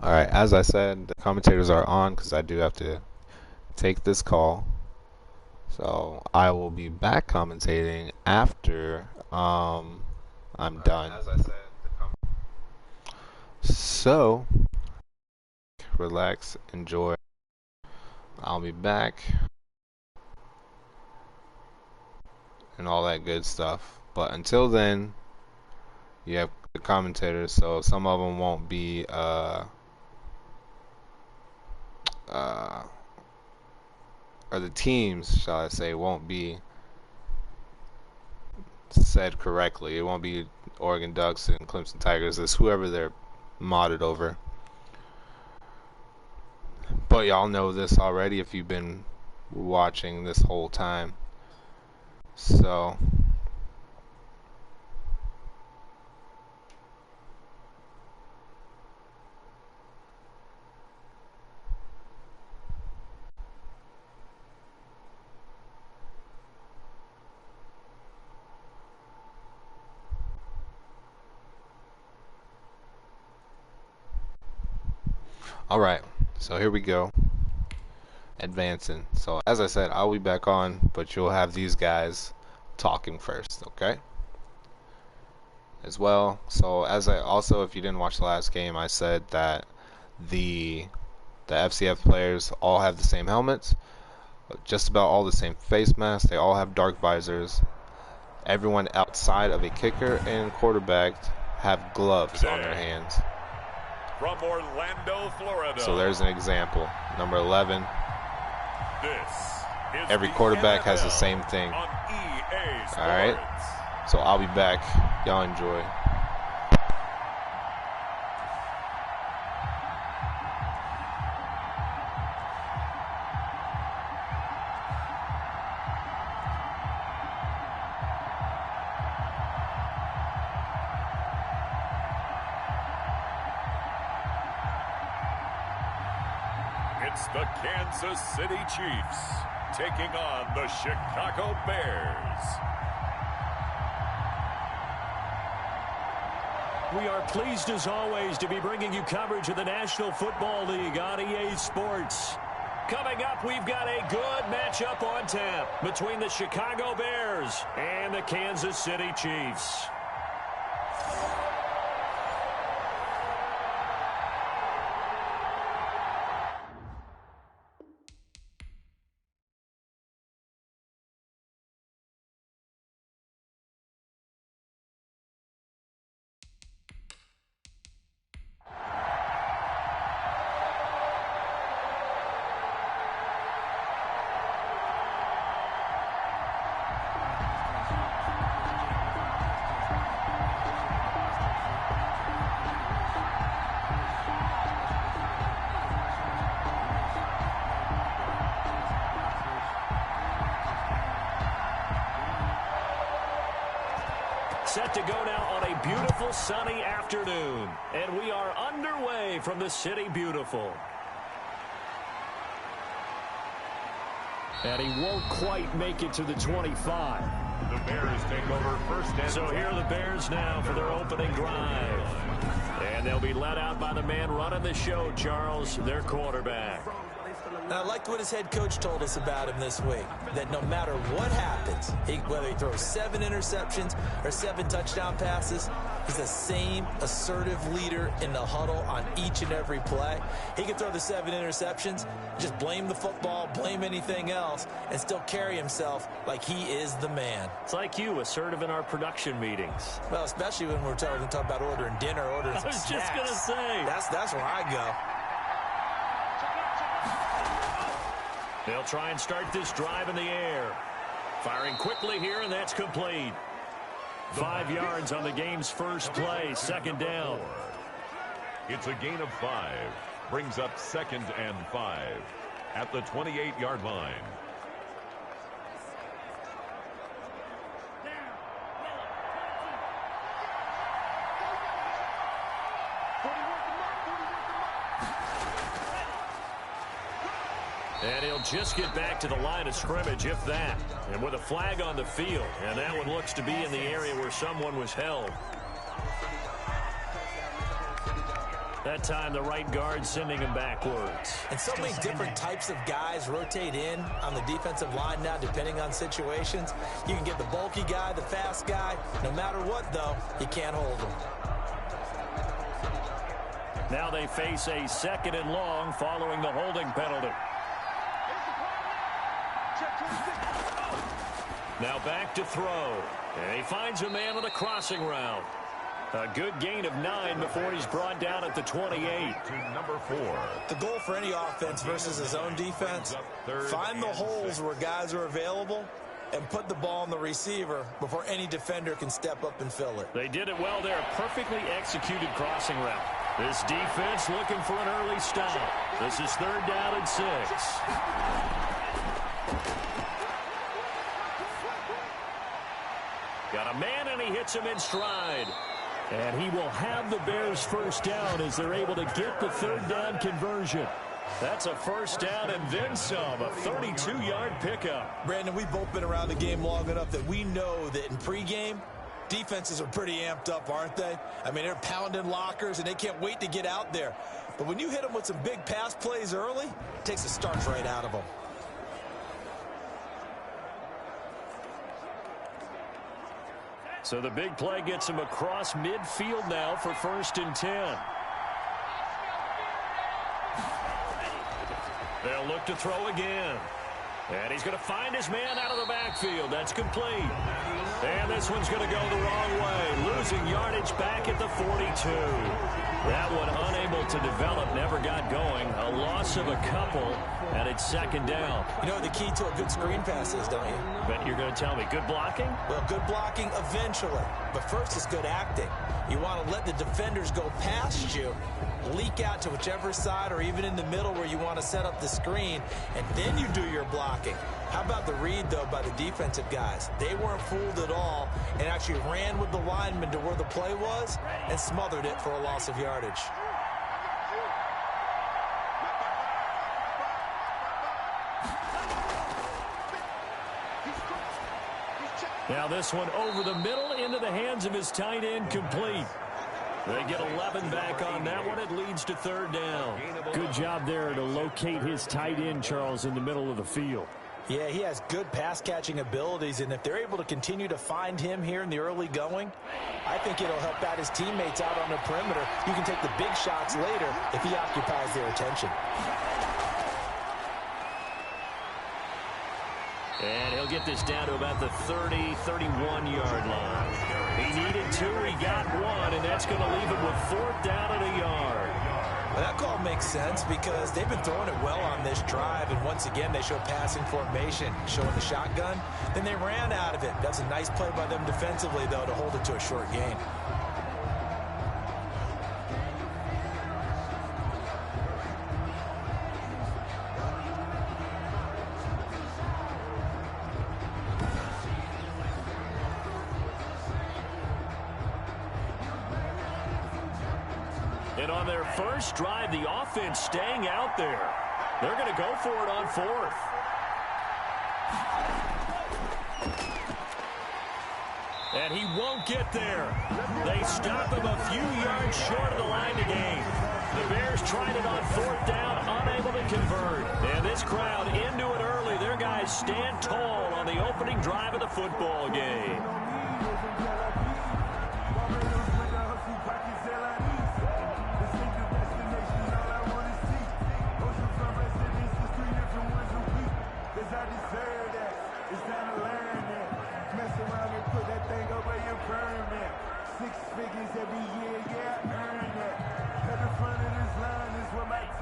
Alright, as I said, the commentators are on because I do have to take this call. So I will be back commentating after I'm done. As I said, so relax, enjoy. I'll be back and all that good stuff. But until then, you have the commentators, so some of them won't be or the teams, shall I say, won't be said correctly. It won't be Oregon Ducks and Clemson Tigers. It's whoever they're modded over. But y'all know this already if you've been watching this whole time. So alright, so here we go. Advancing. So as I said, I'll be back on, but you'll have these guys talking first, okay? As well. So as I also, if you didn't watch the last game, I said that the FCS players all have the same helmets, just about all the same face masks. They all have dark visors. Everyone outside of a kicker and quarterback have gloves on their hands. From Orlando, Florida. So there's an example. Number 11. This is every quarterback has the same thing. All right. So I'll be back. Y'all enjoy. It's the Kansas City Chiefs taking on the Chicago Bears. We are pleased as always to be bringing you coverage of the National Football League on EA Sports. Coming up, we've got a good matchup on tap between the Chicago Bears and the Kansas City Chiefs. Set to go now on a beautiful sunny afternoon. And we are underway from the City Beautiful. And he won't quite make it to the 25. The Bears take over first and so here are the Bears now for their opening drive. And they'll be led out by the man running the show, Charles, their quarterback. I liked what his head coach told us about him this week, that no matter what happens, whether he throws 7 interceptions or 7 touchdown passes, he's the same assertive leader in the huddle on each and every play. He can throw the 7 interceptions, just blame the football, blame anything else, and still carry himself like he is the man. It's like you, assertive in our production meetings. Well, especially when we're talking about ordering dinner, ordering some snacks. I was snacks. just going to say. That's where I go. They'll try and start this drive in the air. Firing quickly here, and that's complete. 5 yards on the game's first play, second down. It's a gain of 5. Brings up 2nd and 5 at the 28-yard line. And he'll just get back to the line of scrimmage, if that. And with a flag on the field. And that one looks to be in the area where someone was held. That time the right guard sending him backwards. And so many different types of guys rotate in on the defensive line now depending on situations. You can get the bulky guy, the fast guy. No matter what, though, you can't hold him. Now they face a 2nd and long following the holding penalty. Now back to throw. And he finds a man on a crossing route. A good gain of 9 before he's brought down at the 28. To number 4. The goal for any offense versus his own defense, find the holes where guys are available and put the ball on the receiver before any defender can step up and fill it. They did it well there. A perfectly executed crossing route. This defense looking for an early stop. This is 3rd down and 6. Got a man, and he hits him in stride. And he will have the Bears first down as they're able to get the 3rd down conversion. That's a first down and then some, a 32-yard pickup. Brandon, we've both been around the game long enough that we know that in pregame, defenses are pretty amped up, aren't they? I mean, they're pounding lockers, and they can't wait to get out there. But when you hit them with some big pass plays early, it takes the starch right out of them. So the big play gets him across midfield now for 1st and 10. They'll look to throw again. And he's going to find his man out of the backfield. That's complete. And this one's going to go the wrong way. Losing yardage back at the 42. That one unable to develop, never got going. A loss of a couple, and it's 2nd down. You know what the key to a good screen pass is, don't you? Bet you're going to tell me. Good blocking? Well, good blocking eventually. But first is good acting. You want to let the defenders go past you, leak out to whichever side or even in the middle where you want to set up the screen, and then you do your blocking. How about the read, though, by the defensive guys? They weren't fooled at all and actually ran with the lineman to where the play was and smothered it for a loss of yardage. Now this one over the middle into the hands of his tight end, complete. They get 11 back on that one. It leads to 3rd down. Good job there to locate his tight end, Charles, in the middle of the field. Yeah, he has good pass-catching abilities, and if they're able to continue to find him here in the early going, I think it'll help out his teammates out on the perimeter. You can take the big shots later if he occupies their attention. And he'll get this down to about the 30, 31-yard line. He needed 2, he got 1, and that's going to leave him with 4th down and a yard. Well, that call makes sense because they've been throwing it well on this drive, and once again they show passing formation, showing the shotgun. Then they ran out of it. That's a nice play by them defensively, though, to hold it to a short gain. And on their first drive, the offense staying out there. They're going to go for it on 4th. And he won't get there. They stop him a few yards short of the line to gain. The Bears tried it on 4th down, unable to convert. And this crowd into it early. Their guys stand tall on the opening drive of the football game.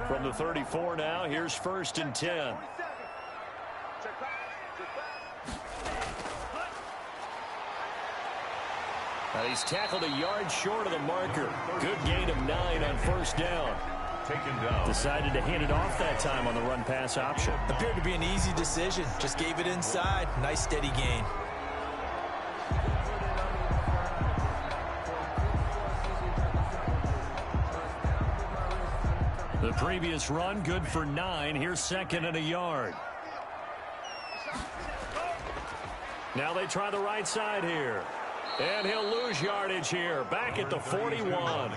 From the 34 now, here's 1st and 10. Now he's tackled a yard short of the marker. Good gain of 9 on 1st down. Taken down. Decided to hand it off that time on the run-pass option. Appeared to be an easy decision. Just gave it inside. Nice steady gain. The previous run, good for 9. Here's 2nd and a yard. Now they try the right side here. And he'll lose yardage here, back at the 41.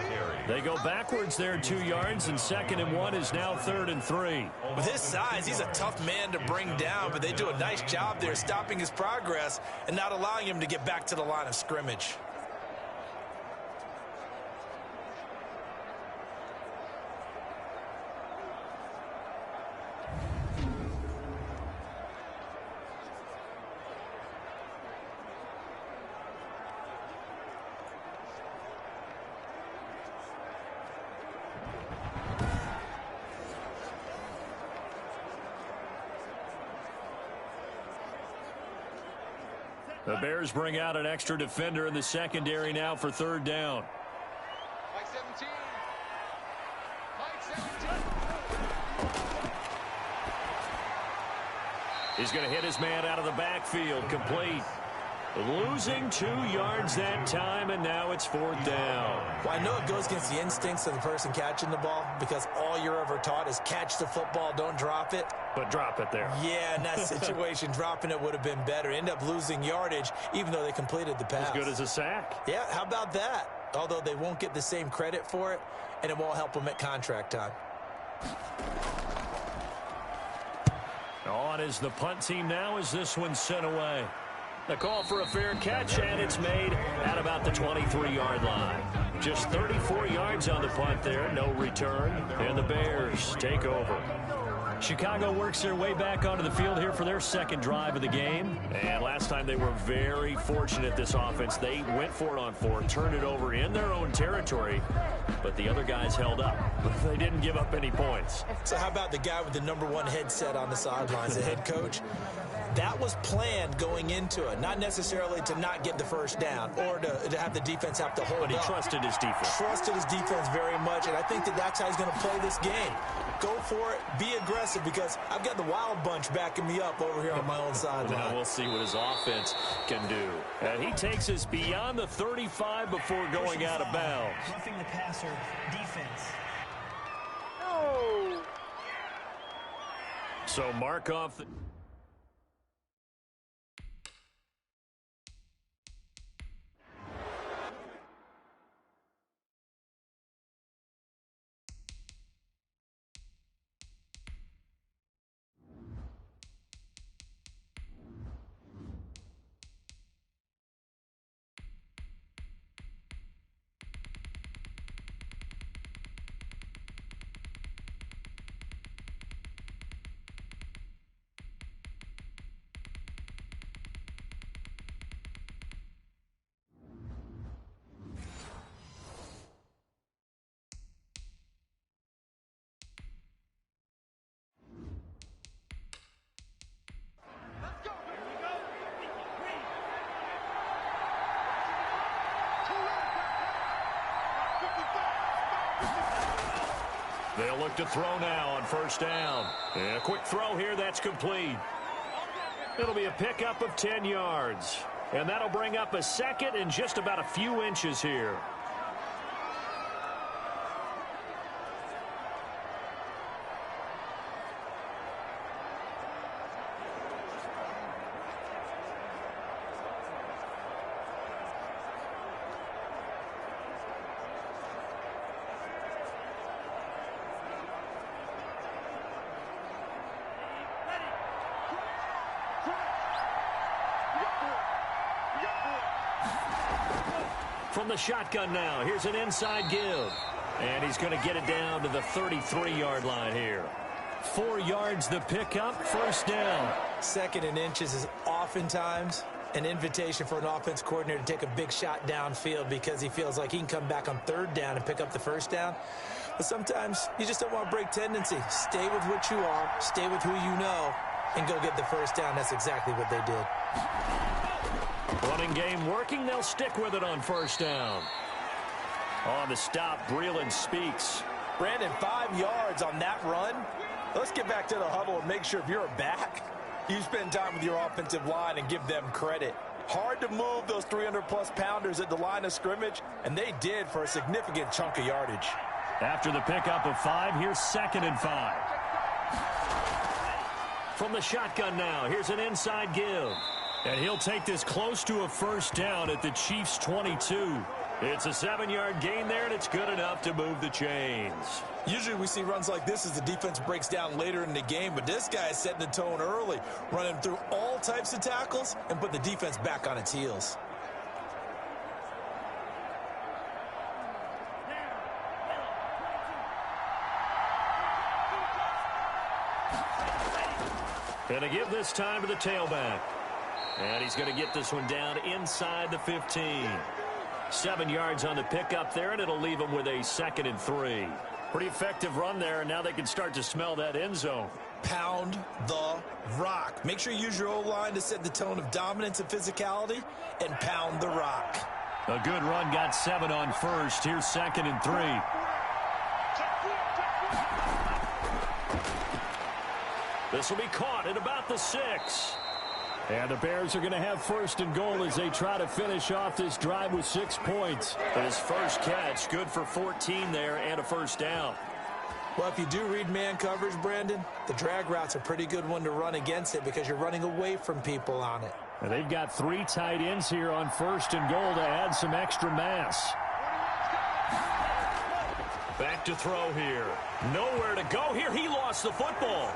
They go backwards there 2 yards, and 2nd and 1 is now 3rd and 3. With his size, he's a tough man to bring down, but they do a nice job there stopping his progress and not allowing him to get back to the line of scrimmage. The Bears bring out an extra defender in the secondary now for 3rd down. Mike 17. Mike 17. He's going to hit his man out of the backfield, complete. Losing 2 yards that time, and now it's 4th down. Well, I know it goes against the instincts of the person catching the ball because all you're ever taught is catch the football, don't drop it. But drop it there. Yeah, in that situation, dropping it would have been better. End up losing yardage, even though they completed the pass. As good as a sack. Yeah, how about that? Although they won't get the same credit for it, and it won't help them at contract time. On is the punt team now as this one's sent away. The call for a fair catch, and it's made at about the 23-yard line. Just 34 yards on the punt there, no return, and the Bears take over. Chicago works their way back onto the field here for their 2nd drive of the game. And last time they were very fortunate, this offense. They went for it on 4, turned it over in their own territory, but the other guys held up. They didn't give up any points. So how about the guy with the #1 headset on the sidelines, the head coach? That was planned going into it, not necessarily to not get the first down or to have the defense have to hold up. But he trusted his defense. Trusted his defense very much, and I think that's how he's going to play this game. Go for it, be aggressive, because I've got the wild bunch backing me up over here on my own sideline. Now we'll see what his offense can do. And he takes us beyond the 35 before going out of bounds. Roughing the passer, defense. No. So mark off the... They'll look to throw now on 1st down. And a quick throw here, that's complete. It'll be a pickup of 10 yards. And that'll bring up a 2nd and just about a few inches here. From the shotgun now, here's an inside give. And he's going to get it down to the 33-yard line here. 4 yards the pickup, 1st down. 2nd and inches is oftentimes an invitation for an offense coordinator to take a big shot downfield because he feels like he can come back on 3rd down and pick up the 1st down. But sometimes you just don't want to break tendency. Stay with what you are, stay with who you know, and go get the 1st down. That's exactly what they did. Running game working. They'll stick with it on 1st down. On the stop, Breeland speaks. Brandon, 5 yards on that run. Let's get back to the huddle and make sure if you're a back, you spend time with your offensive line and give them credit. Hard to move those 300-plus pounders at the line of scrimmage, and they did for a significant chunk of yardage. After the pickup of 5, here's 2nd and 5. From the shotgun now, here's an inside give. And he'll take this close to a first down at the Chiefs' 22. It's a 7-yard gain there, and it's good enough to move the chains. Usually we see runs like this as the defense breaks down later in the game, but this guy is setting the tone early, running through all types of tackles and putting the defense back on its heels. Gonna give this time to the tailback. And he's going to get this one down inside the 15. 7 yards on the pickup there, and it'll leave him with a 2nd and 3. Pretty effective run there, and now they can start to smell that end zone. Pound the rock. Make sure you use your O-line to set the tone of dominance and physicality, and pound the rock. A good run, got 7 on first. Here's 2nd and 3. This will be caught at about the 6. And the Bears are going to have 1st and goal as they try to finish off this drive with 6 points. His first catch, good for 14 there and a first down. Well, if you do read man coverage, Brandon, the drag route's a pretty good one to run against it because you're running away from people on it. And they've got 3 tight ends here on 1st and goal to add some extra mass. Back to throw here. Nowhere to go here. He lost the football.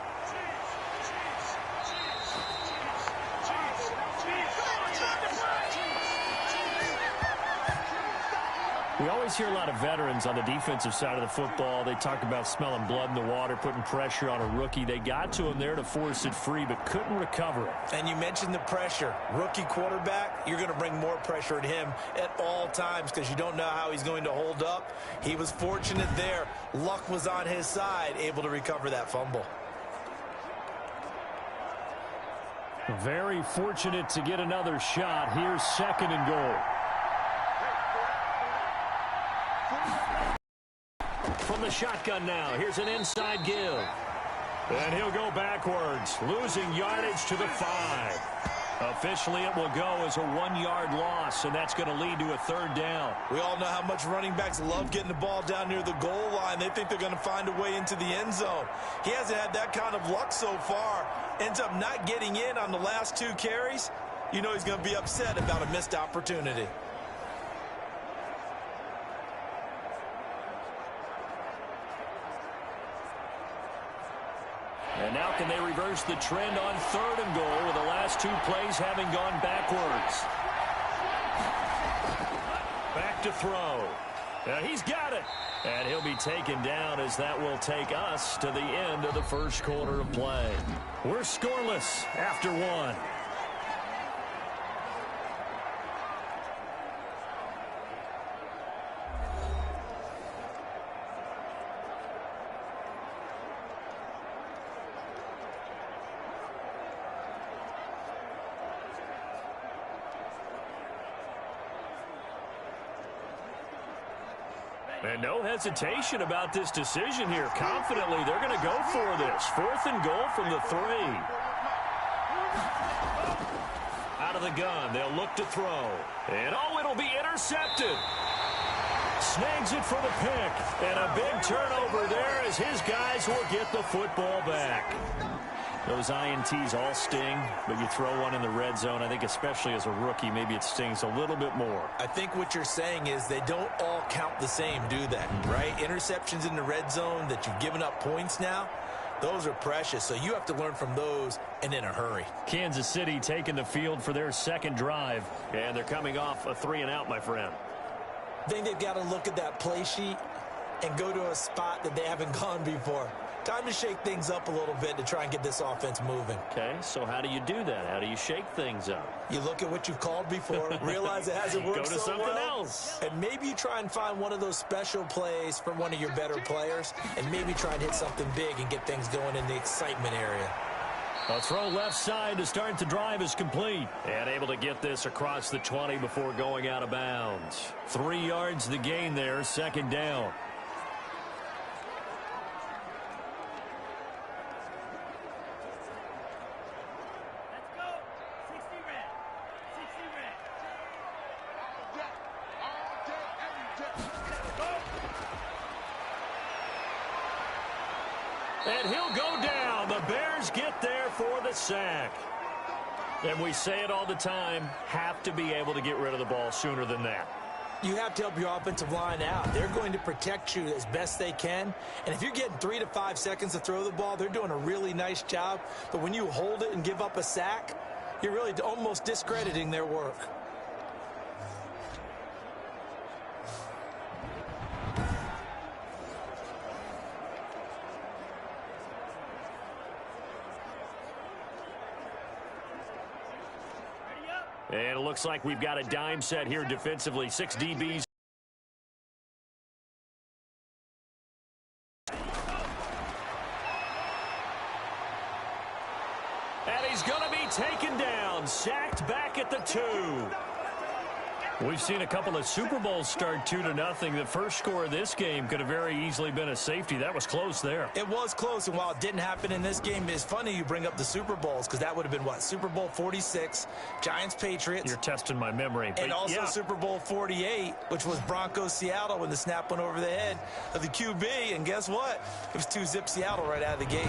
We always hear a lot of veterans on the defensive side of the football. They talk about smelling blood in the water, putting pressure on a rookie. They got to him there to force it free, but couldn't recover it. And you mentioned the pressure. Rookie quarterback, you're going to bring more pressure at him at all times because you don't know how he's going to hold up. He was fortunate there. Luck was on his side, able to recover that fumble. Very fortunate to get another shot. Here's 2nd and goal. From the shotgun now, here's an inside give. And he'll go backwards, losing yardage to the 5. Officially, it will go as a 1-yard loss, and that's going to lead to a 3rd down. We all know how much running backs love getting the ball down near the goal line. They think they're going to find a way into the end zone. He hasn't had that kind of luck so far. Ends up not getting in on the last 2 carries. You know he's going to be upset about a missed opportunity. And now can they reverse the trend on 3rd and goal with the last 2 plays having gone backwards? Back to throw. He's got it. And he'll be taken down as that will take us to the end of the 1st quarter of play. We're scoreless after 1. And no hesitation about this decision here. Confidently, they're going to go for this. 4th and goal from the 3. Out of the gun, they'll look to throw. And oh, it'll be intercepted. Snags it for the pick. And a big turnover there as his guys will get the football back. Those INTs all sting, but you throw one in the red zone. I think especially as a rookie, maybe it stings a little bit more. I think what you're saying is they don't all count the same, do they? Right? Interceptions in the red zone that you've given up points now, those are precious. So you have to learn from those and in a hurry. Kansas City taking the field for their 2nd drive. And they're coming off a 3-and-out, my friend. I think they've got to look at that play sheet and go to a spot that they haven't gone before. Time to shake things up a little bit to try and get this offense moving. Okay, so how do you do that? How do you shake things up? You look at what you've called before, realize it hasn't worked Go to so something well, else. and maybe you try and find one of those special plays from one of your better players, and maybe try and hit something big and get things going in the excitement area. A throw left side to start the drive is complete. And able to get this across the 20 before going out of bounds. 3 yards the gain there, 2nd down. And he'll go down. The Bears get there for the sack. And we say it all the time, have to be able to get rid of the ball sooner than that. You have to help your offensive line out. They're going to protect you as best they can. And if you're getting 3 to 5 seconds to throw the ball, they're doing a really nice job. But when you hold it and give up a sack, you're really almost discrediting their work. And it looks like we've got a dime set here defensively. 6 DBs. And he's going to be taken down. Sacked back at the 2. We've seen a couple of Super Bowls start 2-0. The first score of this game could have very easily been a safety. That was close there. It was close, and while it didn't happen in this game, it's funny you bring up the Super Bowls because that would have been, what, Super Bowl 46, Giants-Patriots. You're testing my memory. And also Super Bowl 48, which was Broncos-Seattle when the snap went over the head of the QB. And guess what? It was 2-zip Seattle right out of the gate.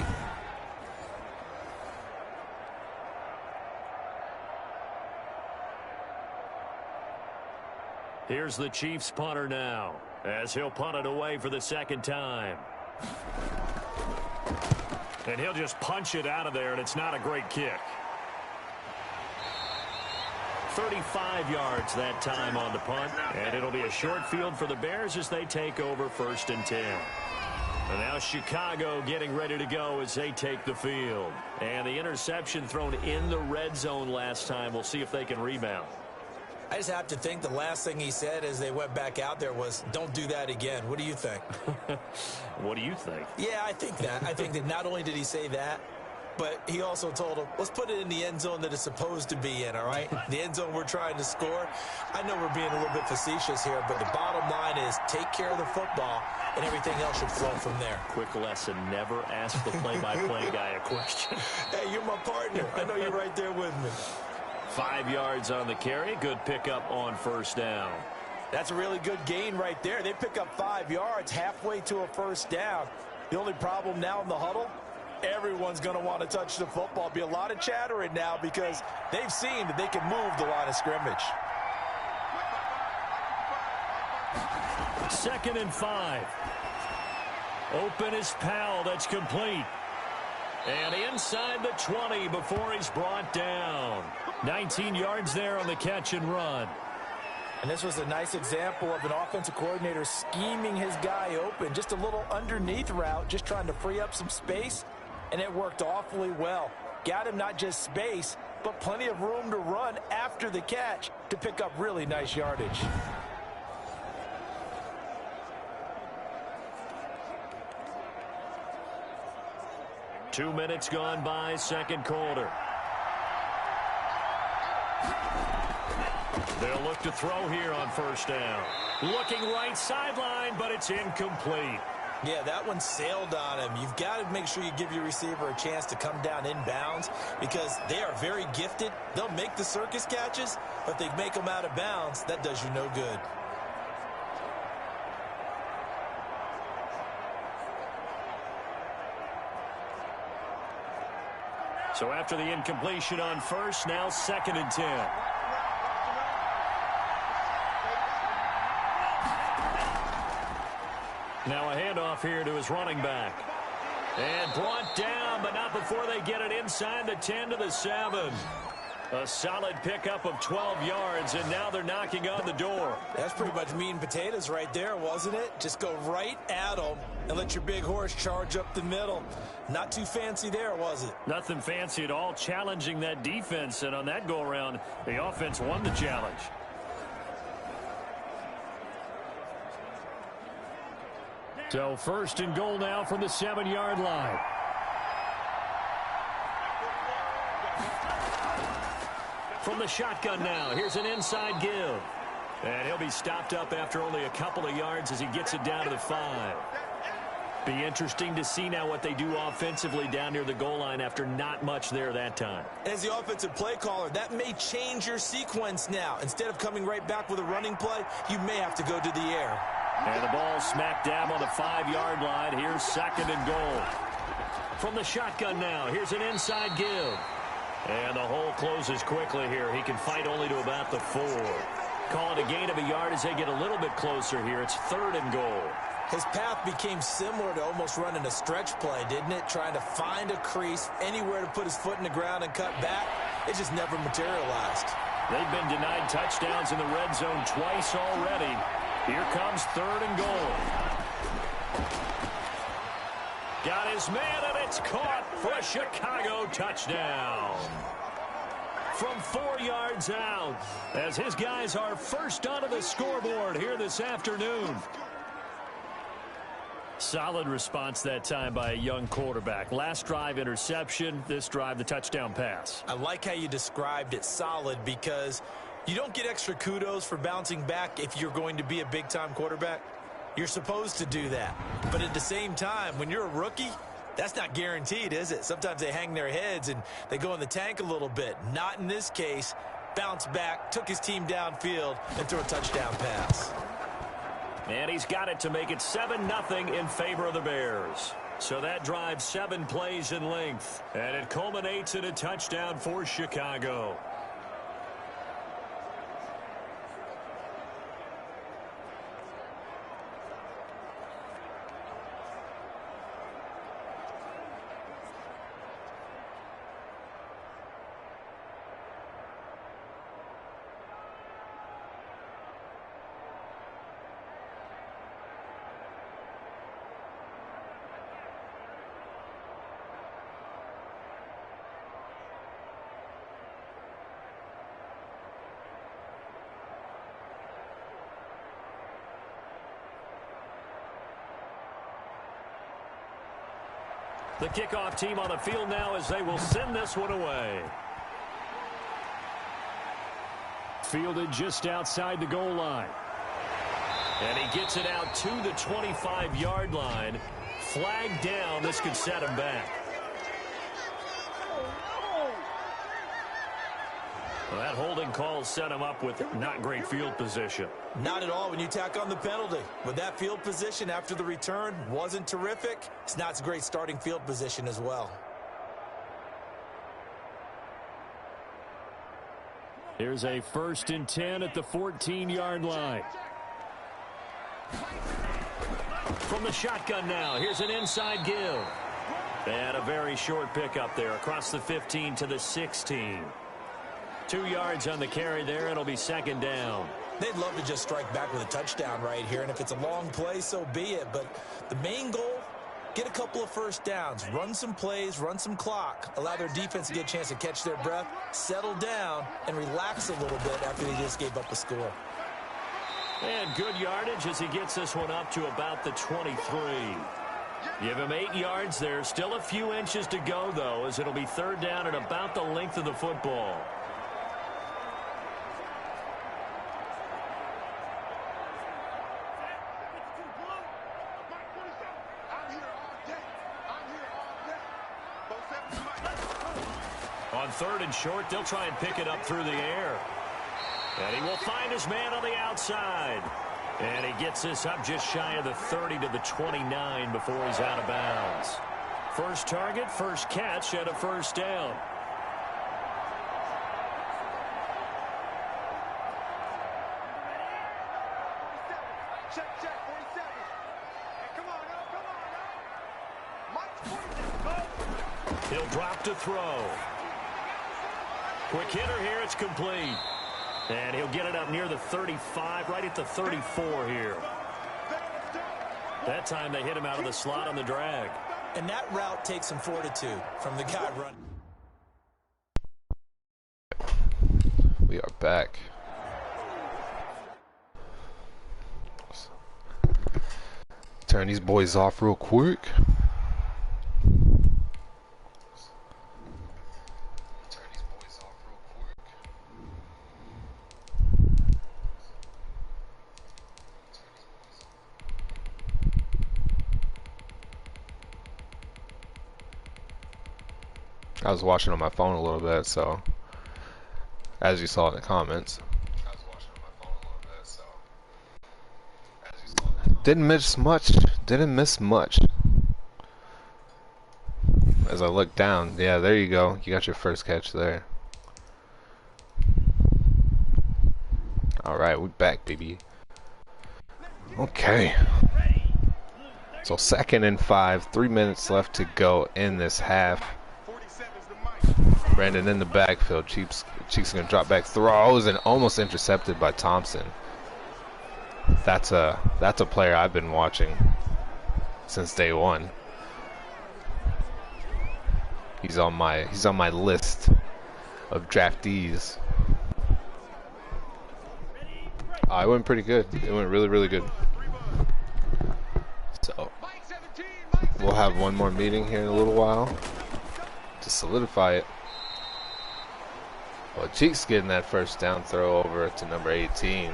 Here's the Chiefs punter now, as he'll punt it away for the second time. And he'll just punch it out of there, and it's not a great kick. 35 yards that time on the punt, and it'll be a short field for the Bears as they take over 1st and 10. And now Chicago getting ready to go as they take the field. And the interception thrown in the red zone last time. We'll see if they can rebound. I just have to think the last thing he said as they went back out there was, don't do that again. What do you think? What do you think? Yeah, I think that. I think that not only did he say that, but he also told him, let's put it in the end zone that it's supposed to be in, all right? The end zone we're trying to score. I know we're being a little bit facetious here, but the bottom line is take care of the football, and everything else should flow from there. Quick lesson, never ask the play-by-play guy a question. Hey, you're my partner. I know you're right there with me. 5 yards on the carry. Good pickup on 1st down. That's a really good gain right there. They pick up 5 yards halfway to a 1st down. The only problem now in the huddle, everyone's going to want to touch the football. Be a lot of chattering now because they've seen that they can move the line of scrimmage. 2nd and 5. Open is Powell. That's complete. And inside the 20 before he's brought down. 19 yards there on the catch and run. And this was a nice example of an offensive coordinator scheming his guy open. Just a little underneath route, just trying to free up some space. And it worked awfully well. Got him not just space, but plenty of room to run after the catch to pick up really nice yardage. Two minutes gone by, second quarter. They'll look to throw here on 1st down. Looking right sideline, but it's incomplete. Yeah, that one sailed on him. You've got to make sure you give your receiver a chance to come down inbounds because they are very gifted. They'll make the circus catches, but if they make them out of bounds, that does you no good. So after the incompletion on 1st, now 2nd and 10. Now a handoff here to his running back. And brought down, but not before they get it inside the 10 to the 7. A solid pickup of 12 yards, and now they're knocking on the door. That's pretty much meat and potatoes right there, wasn't it? Just go right at them and let your big horse charge up the middle. Not too fancy there, was it? Nothing fancy at all, challenging that defense, and on that go-around, the offense won the challenge. So 1st and goal now from the 7-yard line. From the shotgun now, here's an inside give. And he'll be stopped up after only a couple of yards as he gets it down to the 5. Be interesting to see now what they do offensively down near the goal line after not much there that time. As the offensive play caller, that may change your sequence now. Instead of coming right back with a running play, you may have to go to the air. And the ball smacked down on the 5-yard line. Here's 2nd and goal. From the shotgun now, here's an inside give. And the hole closes quickly here. He can fight only to about the 4. Call it a gain of a yard as they get a little bit closer here. It's 3rd and goal. His path became similar to almost running a stretch play, didn't it? Trying to find a crease, anywhere to put his foot in the ground and cut back. It just never materialized. They've been denied touchdowns in the red zone twice already. Here comes 3rd and goal. Got his man, and it's caught for a Chicago touchdown. From 4 yards out, as his guys are first onto the scoreboard here this afternoon. Solid response that time by a young quarterback. Last drive, interception. This drive, the touchdown pass. I like how you described it, solid, because you don't get extra kudos for bouncing back if you're going to be a big-time quarterback. You're supposed to do that. But at the same time, when you're a rookie, that's not guaranteed, is it? Sometimes they hang their heads and they go in the tank a little bit. Not in this case. Bounced back, took his team downfield, and threw a touchdown pass. And he's got it to make it 7-0 in favor of the Bears. So that drives 7 plays in length. And it culminates in a touchdown for Chicago. The kickoff team on the field now as they will send this one away. Fielded just outside the goal line. And he gets it out to the 25-yard line. Flag down. This could set him back. Well, that holding call set him up with not great field position. Not at all when you tack on the penalty. With that field position after the return wasn't terrific. It's not a great starting field position as well. Here's a 1st and 10 at the 14-yard line. From the shotgun now, here's an inside give. And a very short pickup there across the 15 to the 16. 2 yards on the carry there. It'll be 2nd down. They'd love to just strike back with a touchdown right here, and if it's a long play, so be it. But the main goal, get a couple of first downs, run some plays, run some clock, allow their defense to get a chance to catch their breath, settle down, and relax a little bit after they just gave up a score. And good yardage as he gets this one up to about the 23. Give him 8 yards there. Still a few inches to go, though, as it'll be 3rd down at about the length of the football. On 3rd and short, they'll try and pick it up through the air. And he will find his man on the outside. And he gets this up just shy of the 30 to the 29 before he's out of bounds. First target, first catch, and a 1st down. Check, 47. Hey, come on, Mike's 40. He'll drop to throw. Quick hitter here, it's complete. And he'll get it up near the 35, right at the 34 here. That time they hit him out of the slot on the drag. And that route takes some fortitude from the guy running. We are back. Turn these boys off real quick. I was watching on my phone a little bit, so as you saw in the comments. Didn't miss much. as I look down. Yeah, there you go. You got your first catch there. Alright, we're back, baby. Okay. So 2nd and 5, 3 minutes left to go in this half. Brandon in the backfield. Cheeks gonna drop back, throws, and almost intercepted by Thompson. That's a player I've been watching since day one. He's on my list of draftees. It went pretty good. It went really, really good. So we'll have one more meeting here in a little while to solidify it. Well, Cheeks getting that first down throw over to number 18.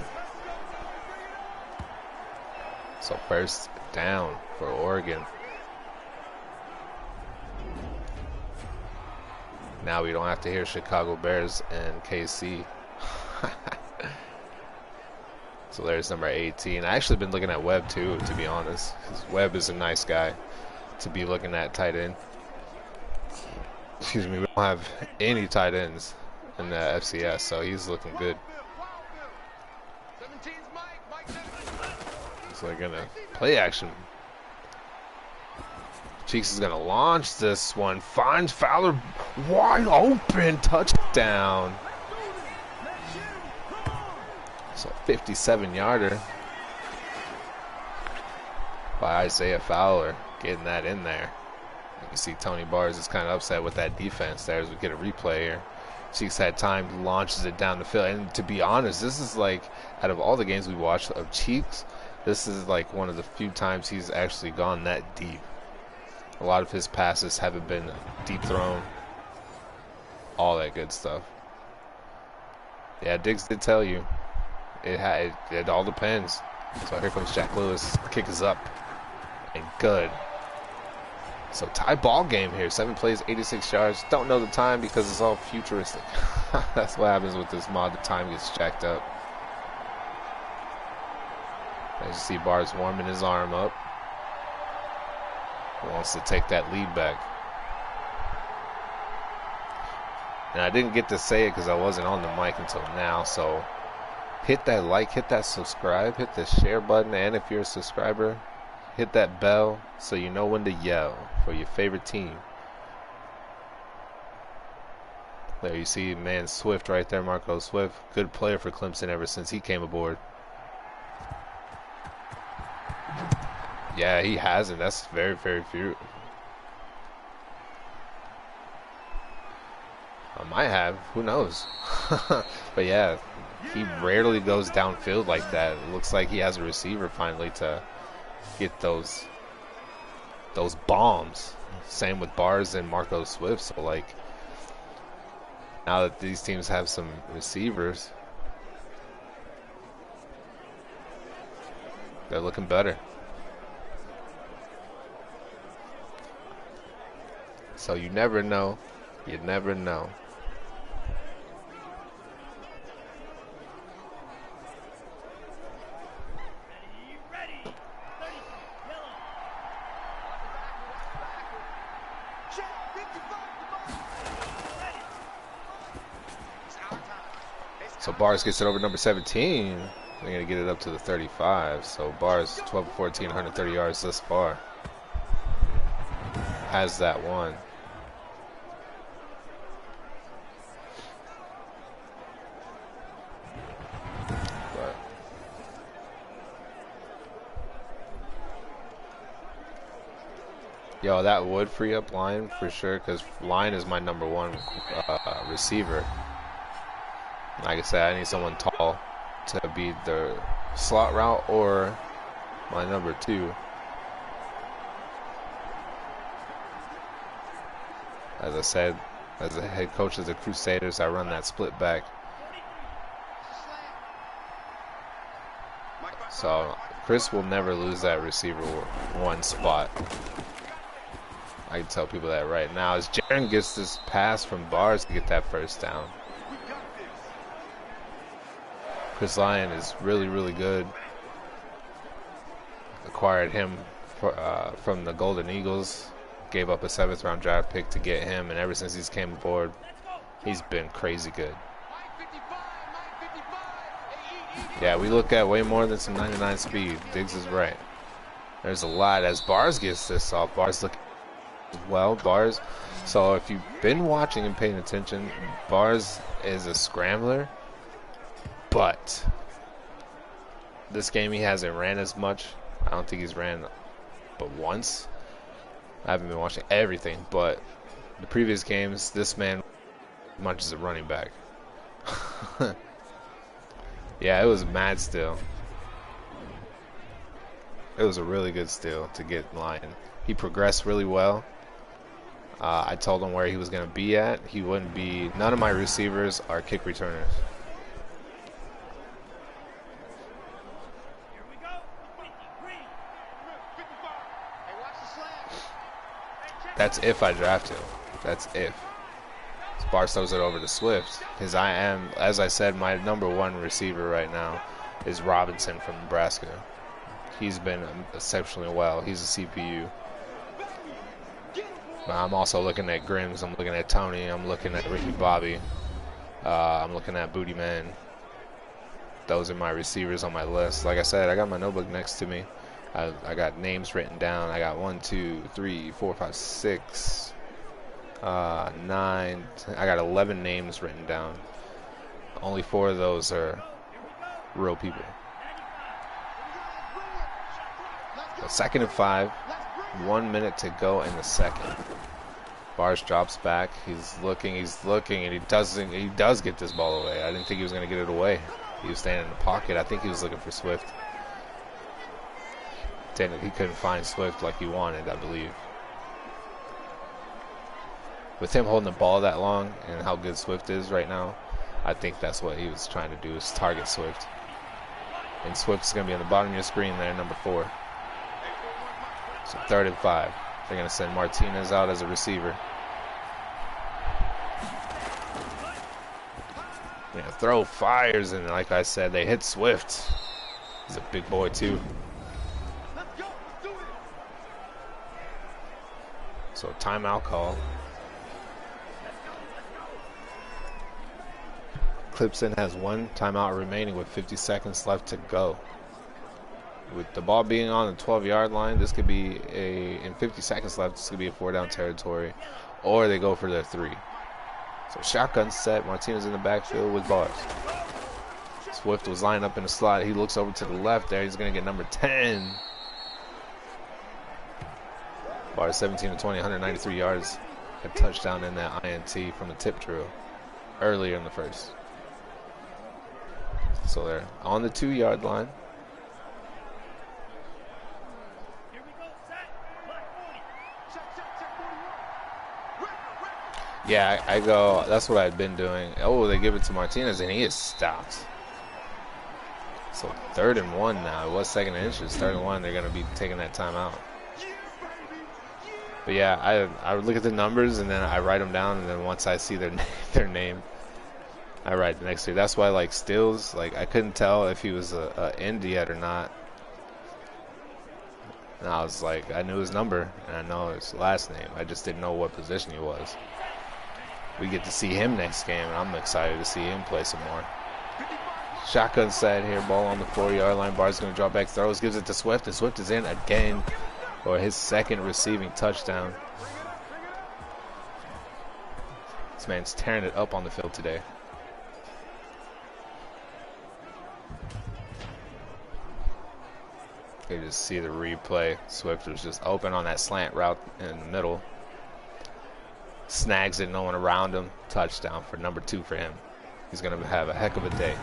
So first down for Oregon. Now we don't have to hear Chicago Bears and KC. So there's number 18. I actually been looking at Webb too, to be honest. 'Cause Webb is a nice guy to be looking at tight end. Excuse me, we don't have any tight ends in the FCS, so he's looking good. He's like gonna play action. Cheeks is gonna launch this one. Finds Fowler wide open, touchdown. So 57-yarder by Isaiah Fowler, getting that in there. You can see Tony Bars is kind of upset with that defense there as we get a replay here. Cheeks had time, launches it down the field. And to be honest, this is like, out of all the games we watched of Cheeks, this is like one of the few times he's actually gone that deep. A lot of his passes haven't been deep thrown. All that good stuff. Yeah, Diggs did tell you. It all depends. So here comes Jack Lewis. Kick is up. And good. So tie ball game here. 7 plays, 86 yards. Don't know the time because it's all futuristic. That's what happens with this mod. The time gets jacked up. As you see, Bars warming his arm up. He wants to take that lead back. And I didn't get to say it because I wasn't on the mic until now. So hit that like, hit that subscribe, hit the share button, and if you're a subscriber, hit that bell so you know when to yell for your favorite team. There you see man Swift right there, Marco Swift. Good player for Clemson ever since he came aboard. Yeah, he hasn't. That's very, very few. I might have. Who knows? But yeah, he rarely goes downfield like that. It looks like he has a receiver finally to get those bombs. Same with Bars and Marco Swift. So like, now that these teams have some receivers, they're looking better. So you never know. You never know. So Bars gets it over number 17. They're going to get it up to the 35. So Bars 12 14, 130 yards thus far. Has that one. But yo, that would free up Line for sure, because Line is my number 1 receiver. Like I said, I need someone tall to be the slot route or my number 2. As I said, as a head coach of the Crusaders, I run that split back. So Chris will never lose that receiver 1 spot. I can tell people that right now. As Jaron gets this pass from Bars to get that first down. Chris Lyon is really, really good. Acquired him from the Golden Eagles. gave up a 7th-round draft pick to get him, and ever since he's came aboard, he's been crazy good. Yeah, we look at way more than some 99 speed. Diggs is right. There's a lot as Bars gets this off. Bars looking well. Bars. So if you've been watching and paying attention, Bars is a scrambler, but this game he hasn't ran as much. I don't think he's ran but once. I haven't been watching everything, but the previous games, this man much as a running back. Yeah, it was mad still. It was a really good steal to get Lion. He progressed really well. I told him where he was going to be at. He wouldn't be. None of my receivers are kick returners. That's if I draft him. That's if. Bars throws it over to Swift. Because I am, as I said, my #1 receiver right now is Robinson from Nebraska. He's been exceptionally well. He's a CPU. I'm also looking at Grims. I'm looking at Tony. I'm looking at Ricky Bobby. I'm looking at Booty Man. Those are my receivers on my list. Like I said, I got my notebook next to me. I got names written down. I got 1, 2, 3, 4, 5, 6, 9. I got 11 names written down. Only 4 of those are real people. A 2nd and 5. 1 minute to go in the second. Bars drops back. He's looking, and he does get this ball away. I didn't think he was going to get it away. He was standing in the pocket. I think he was looking for Swift. He couldn't find Swift like he wanted, I believe. With him holding the ball that long and how good Swift is right now, I think that's what he was trying to do, is target Swift. And Swift's going to be on the bottom of your screen there, #4. So 3rd and 5. They're going to send Martinez out as a receiver. Yeah, throw fires, and like I said, they hit Swift. He's a big boy too. So timeout call. Clemson has 1 timeout remaining with 50 seconds left to go. With the ball being on the 12-yard line, this could be in 50 seconds left, this could be a 4-down territory, or they go for their 3. So shotgun set, Martinez in the backfield with Bars. Swift was lined up in the slot. He looks over to the left there. He's going to get #10. Bars 17 to 20, 193 yards. A touchdown in that INT from the tip drill earlier in the first. So they're on the 2-yard line. Yeah, I go, that's what I've been doing. Oh, they give it to Martinez, and he is stopped. So 3rd and 1 now. It was 2nd and inches. 3rd and 1, they're going to be taking that timeout. But yeah, I would look at the numbers, and then I write them down, and then once I see their name, I write the next to it. That's why, like, Stills, like, I couldn't tell if he was a end yet or not. And I was like, I knew his number, and I know his last name. I just didn't know what position he was. We get to see him next game, and I'm excited to see him play some more. Shotgun set here, ball on the 4-yard line. Bar's going to drop back, throws, gives it to Swift, and Swift is in again for his 2nd receiving touchdown. This man's tearing it up on the field today. You just see the replay. Swift was just open on that slant route in the middle. Snags it, no one around him. Touchdown for #2 for him. He's going to have a heck of a day.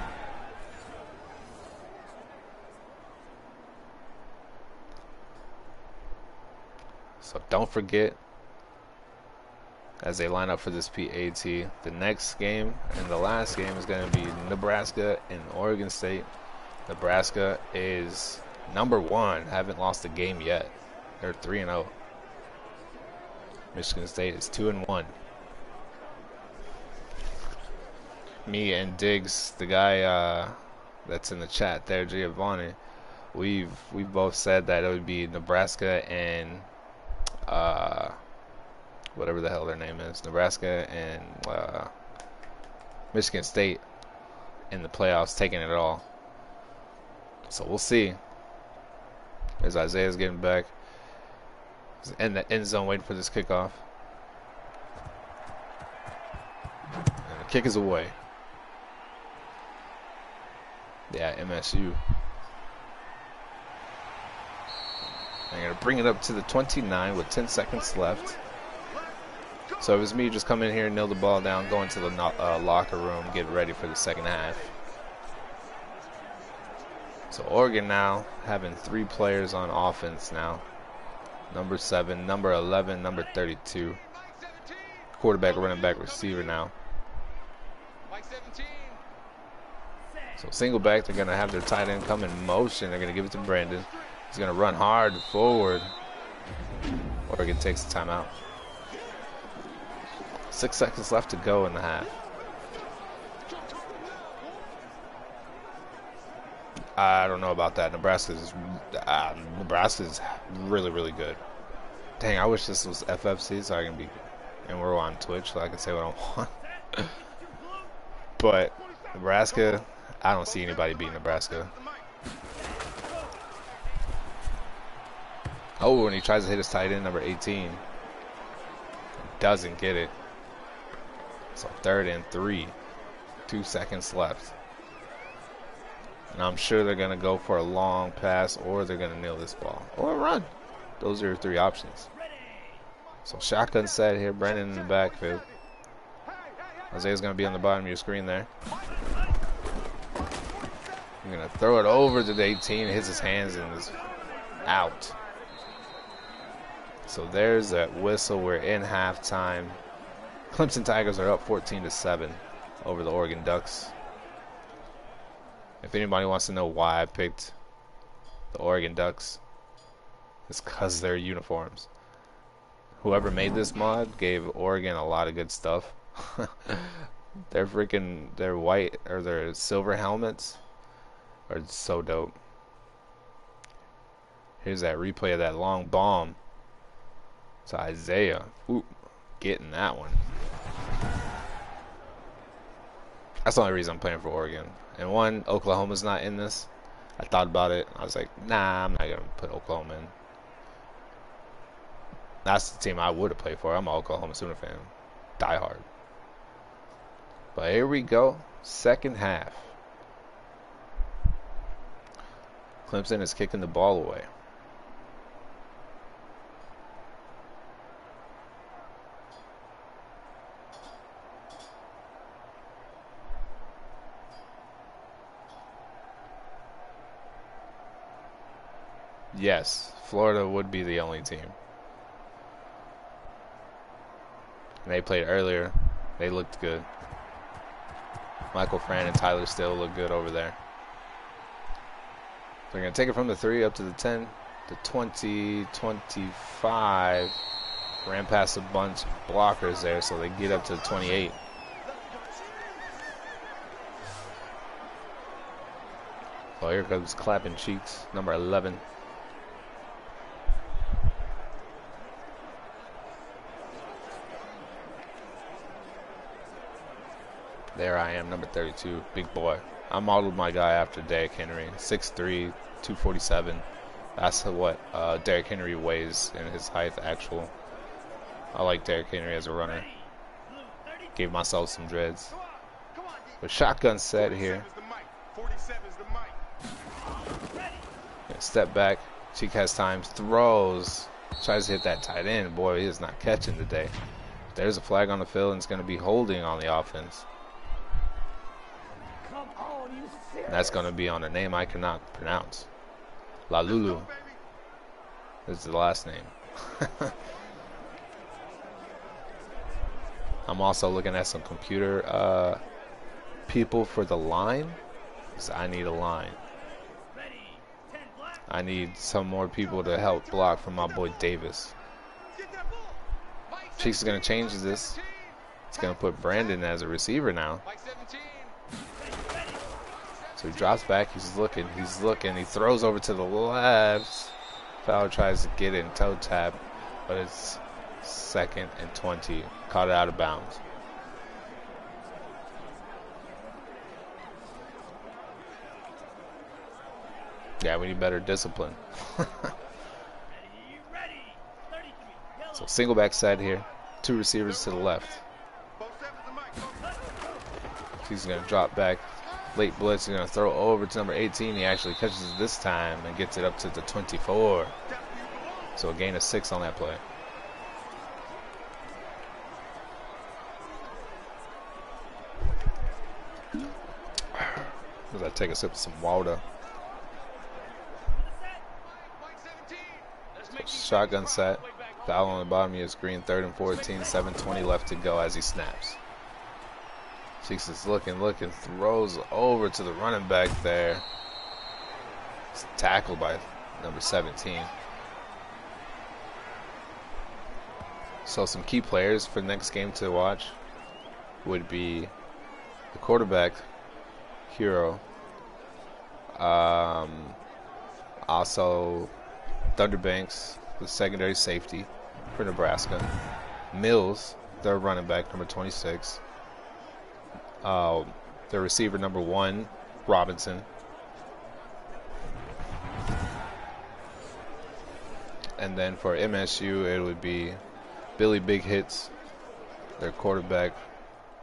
So don't forget, as they line up for this PAT, the next game and the last game is going to be Nebraska and Oregon State. Nebraska is #1, haven't lost a game yet. They're 3-0. Michigan State is 2-1. Me and Diggs, the guy that's in the chat there, Giovanni, we've both said that it would be Nebraska and whatever the hell their name is, Nebraska and Michigan State in the playoffs, taking it all. So we'll see. As Isaiah's getting back in the end zone, waiting for this kickoff. And the kick is away. Yeah, MSU. I'm going to bring it up to the 29 with 10 seconds left. So it was me just come in here, nail the ball down, go into the locker room, get ready for the second half. So Oregon now having 3 players on offense now. Number 7, number 11, number 32. Quarterback, running back, receiver now. So single back, they're going to have their tight end come in motion. They're going to give it to Brandon. He's going to run hard forward. Oregon takes the timeout. 6 seconds left to go in the half. I don't know about that. Nebraska's really, really good. Dang, I wish this was FFC so I can be, and we're on Twitch so I can say what I want. But Nebraska, I don't see anybody beating Nebraska. Oh, and he tries to hit his tight end, number 18. Doesn't get it. So 3rd and 3. 2 seconds left. And I'm sure they're going to go for a long pass or they're going to nail this ball. Or a run. Those are your 3 options. So shotgun set here. Brandon in the backfield. Isaiah's going to be on the bottom of your screen there. You're going to throw it over to the 18. Hits his hands and is out. So there's that whistle. We're in halftime. Clemson Tigers are up 14-7 over the Oregon Ducks. If anybody wants to know why I picked the Oregon Ducks, it's because their uniforms. Whoever made this mod gave Oregon a lot of good stuff. Their white or their silver helmets are so dope. Here's that replay of that long bomb to Isaiah. Ooh, getting that one. That's the only reason I'm playing for Oregon. And one, Oklahoma's not in this. I thought about it. I was like, nah, I'm not going to put Oklahoma in. That's the team I would have played for. I'm an Oklahoma Sooner fan. Die hard. But here we go. Second half. Clemson is kicking the ball away. Yes, Florida would be the only team. And they played earlier. They looked good. Michael Fran and Tyler still look good over there. They're going to take it from the 3 up to the 10, the 20, 25. Ran past a bunch of blockers there, so they get up to the 28. Oh, here comes clapping cheeks, number 11. There I am, number 32, big boy. I modeled my guy after Derrick Henry, 6'3", 247. That's what Derrick Henry weighs in his height actual. I like Derrick Henry as a runner. Gave myself some dreads. But shotgun set here. Step back. Cheek has time. Throws. Tries to hit that tight end. Boy, he is not catching today. There's a flag on the field, and it's going to be holding on the offense. And that's going to be on a name I cannot pronounce. Lalulu. This is the last name. I'm also looking at some computer people for the line. Because I need a line. I need some more people to help block for my boy Davis. Cheeks is going to change this. It's going to put Brandon as a receiver now. So he drops back. He's looking. He throws over to the left. Fowler tries to get in toe tap, but it's 2nd and 20. Caught it out of bounds. Yeah, we need better discipline. So single back set here. 2 receivers to the left. He's going to drop back. Late blitz. He's going to throw over to number 18. He actually catches it this time and gets it up to the 24. So a gain of 6 on that play. As I take a sip of some water. Shotgun set. Foul on the bottom of your screen. 3rd and 14. 7:20 left to go as he snaps. Cheeks is looking. Throws over to the running back there. It's tackled by number 17. So some key players for the next game to watch would be the quarterback, Hero. Also Thunderbanks, the secondary safety for Nebraska. Mills, their running back, number 26. Their receiver, number 1, Robinson. And then for MSU, it would be Billy Big Hits, their quarterback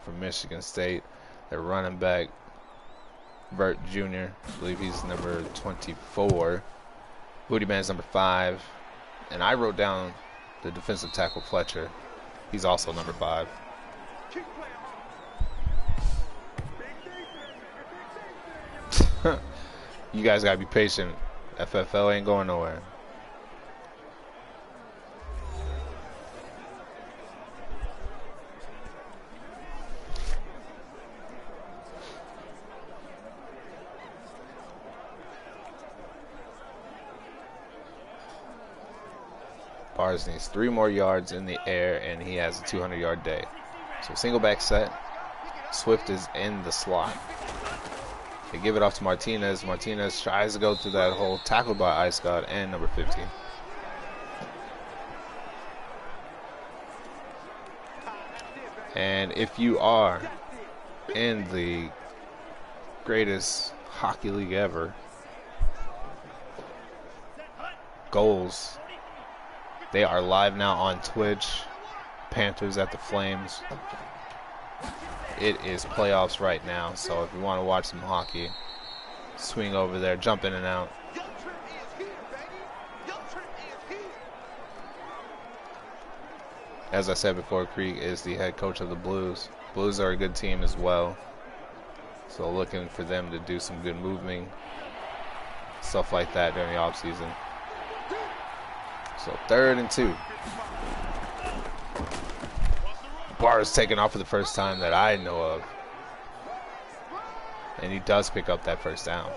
from Michigan State. Their running back, Burt Jr., I believe he's number 24. Booty Man's number 5. And I wrote down the defensive tackle, Fletcher. He's also number 5. You guys gotta be patient. FFL ain't going nowhere. Bars needs 3 more yards in the air, and he has a 200-yard day. So single back set. Swift is in the slot. They give it off to Martinez. Martinez tries to go through that hole, tackled by Ice God and number 15. And if you are in the greatest hockey league ever, Goals, they are live now on Twitch. Panthers at the Flames. It is playoffs right now, so if you want to watch some hockey, swing over there, jump in and out. As I said before, Krieg is the head coach of the Blues. Blues are a good team as well, so looking for them to do some good moving, stuff like that during the offseason. So 3rd and 2. Barr is taken off for the first time that I know of. And he does pick up that first down.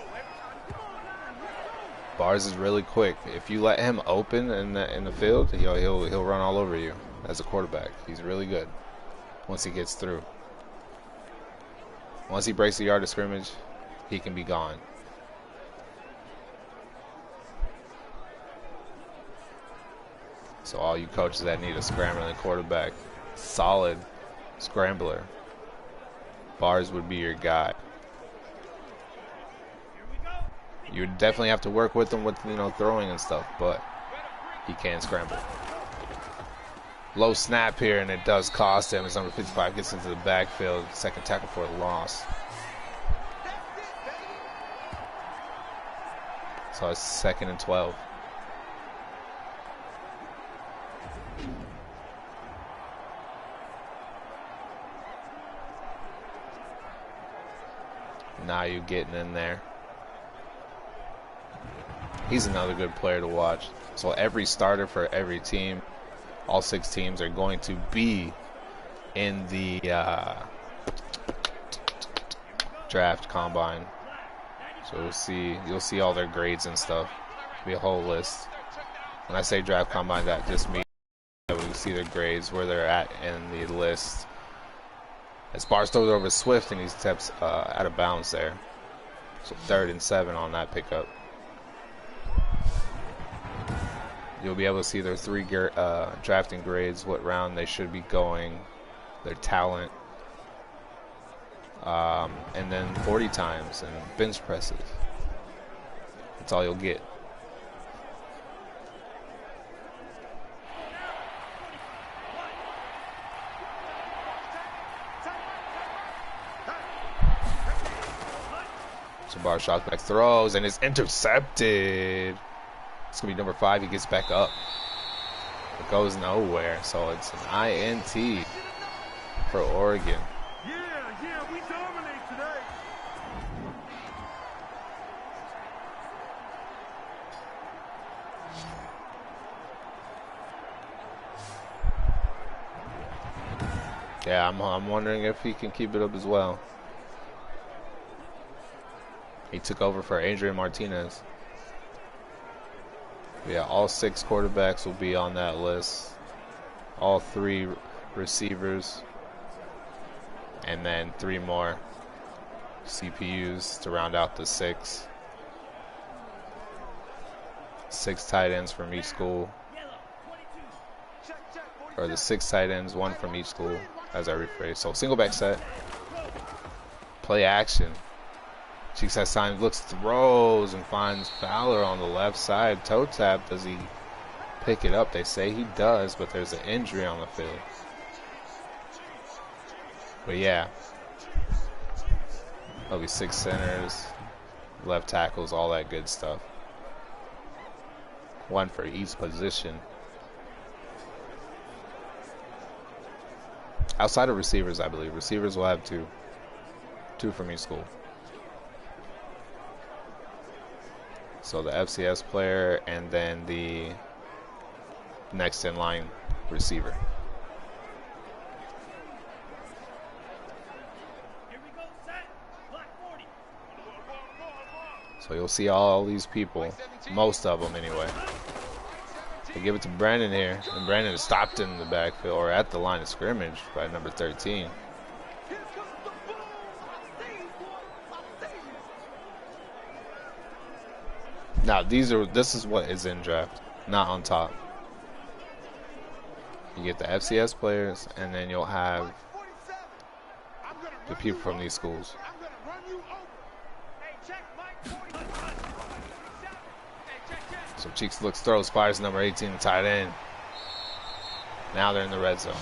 Bars is really quick. If you let him open in the field, he'll run all over you as a quarterback. He's really good once he gets through. Once he breaks the yard of scrimmage, he can be gone. So all you coaches that need a scrambling quarterback, solid scrambler, Bars would be your guy. You would definitely have to work with him with, throwing and stuff, but he can scramble. Low snap here, and it does cost him as number 55 gets into the backfield. 2nd tackle for a loss. So it's 2nd and 12. Now you're getting in there. He's another good player to watch. So every starter for every team, all 6 teams are going to be in the draft combine. So you'll see all their grades and stuff. It'll be a whole list. When I say draft combine, that just means that we can see their grades, where they're at in the list. As Bars throws over Swift, and he steps out of bounds there. So 3rd and 7 on that pickup. You'll be able to see their three drafting grades, what round they should be going, their talent, and then 40 times and bench presses. That's all you'll get. Jabbar shot back throws and it's intercepted. It's going to be number 5. He gets back up. It goes nowhere. So it's an INT for Oregon. Yeah, we dominate today. Yeah, I'm wondering if he can keep it up as well. He took over for Adrian Martinez. Yeah, all 6 quarterbacks will be on that list. All 3 receivers. And then 3 more CPUs to round out the 6. 6 tight ends from each school. Or the 6 tight ends, 1 from each school, as I rephrase. So single back set. Play action. Cheeks has time, looks, throws, and finds Fowler on the left side. Toe tap. Does he pick it up? They say he does, but there's an injury on the field. But yeah, there'll be 6 centers, left tackles, all that good stuff. 1 for each position. Outside of receivers, I believe. Receivers will have 2. 2 from each school. So the FCS player and then the next in line receiver. So you'll see all these people, most of them anyway. They give it to Brandon here, and Brandon is stopped in the backfield or at the line of scrimmage by number 13. Now this is what is in draft, not on top. You get the FCS players, and then you'll have the people from these schools. So Cheeks looks, throws, fires number 18, the tight end. Now they're in the red zone.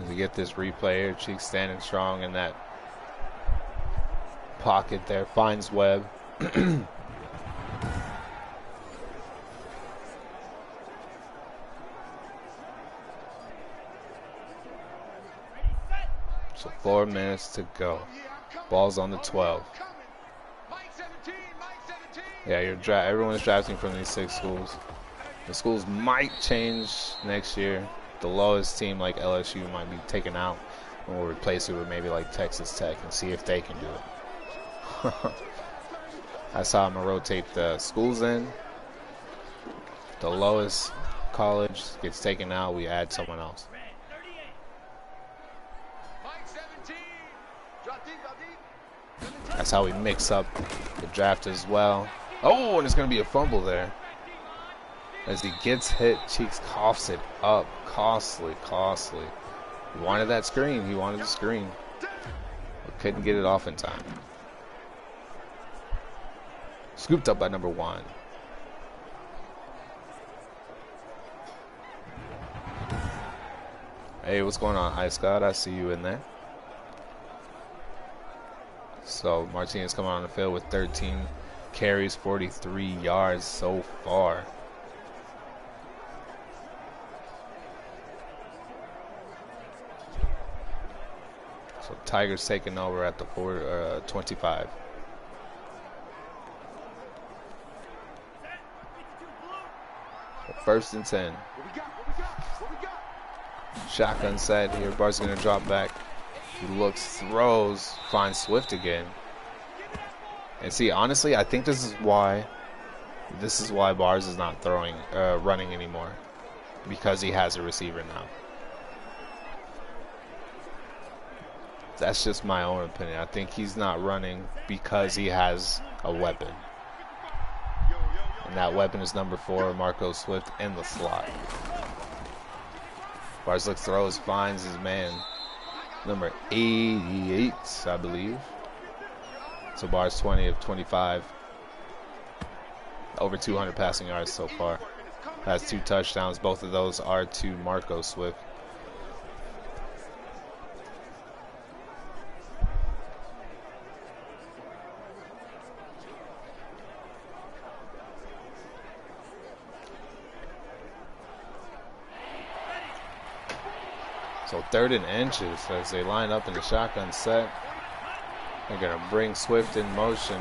As we get this replay here, Cheeks standing strong in that pocket there, finds Webb. So 4 minutes to go. Ball's on the 12. Yeah, everyone's drafting from these 6 schools. The schools might change next year. The lowest team like LSU might be taken out, and we'll replace it with maybe like Texas Tech and see if they can do it. That's how I'm gonna rotate the schools in. The lowest college gets taken out, we add someone else. That's how we mix up the draft as well. Oh, and it's going to be a fumble there. As he gets hit, Cheeks coughs it up. Costly. He wanted that screen. He wanted the screen. But couldn't get it off in time. Scooped up by number 1. Hey, what's going on, Ice God? I see you in there. So Martinez coming on the field with 13 carries, 43 yards so far. So Tigers taking over at the 25. First and 10. Shotgun set here. Bart's going to drop back. He looks, throws, finds Swift again. And see, honestly, I think this is why Bars is not running anymore, because he has a receiver now. That's just my own opinion. I think he's not running because he has a weapon. And that weapon is number 4, Marco Swift, in the slot. Barslick throws, finds his man, number 88, I believe. So Bars 20 of 25. Over 200 passing yards so far. Has 2 touchdowns. Both of those are to Marco Swift. So 3rd and inches as they line up in the shotgun set. They're going to bring Swift in motion.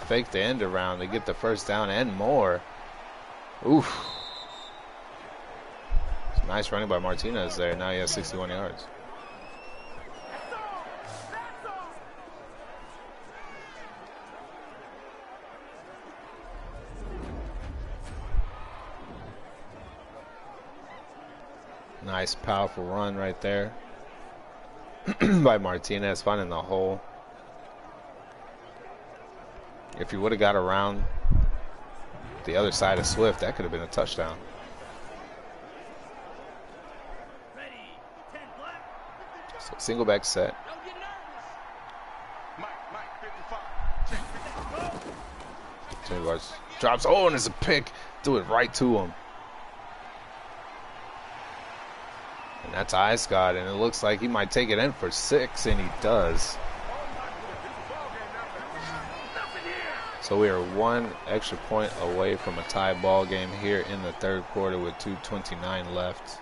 Fake the end around. They get the first down and more. Oof. Nice running by Martinez there. Now he has 61 yards. Nice, powerful run right there by Martinez, finding the hole. If he would have got around the other side of Swift, that could have been a touchdown. So single back set. Drops. Oh, and it's a pick. Do it right to him. And that's Scott, and it looks like he might take it in for 6, and he does. So we are 1 extra point away from a tie ball game here in the 3rd quarter with 2:29 left.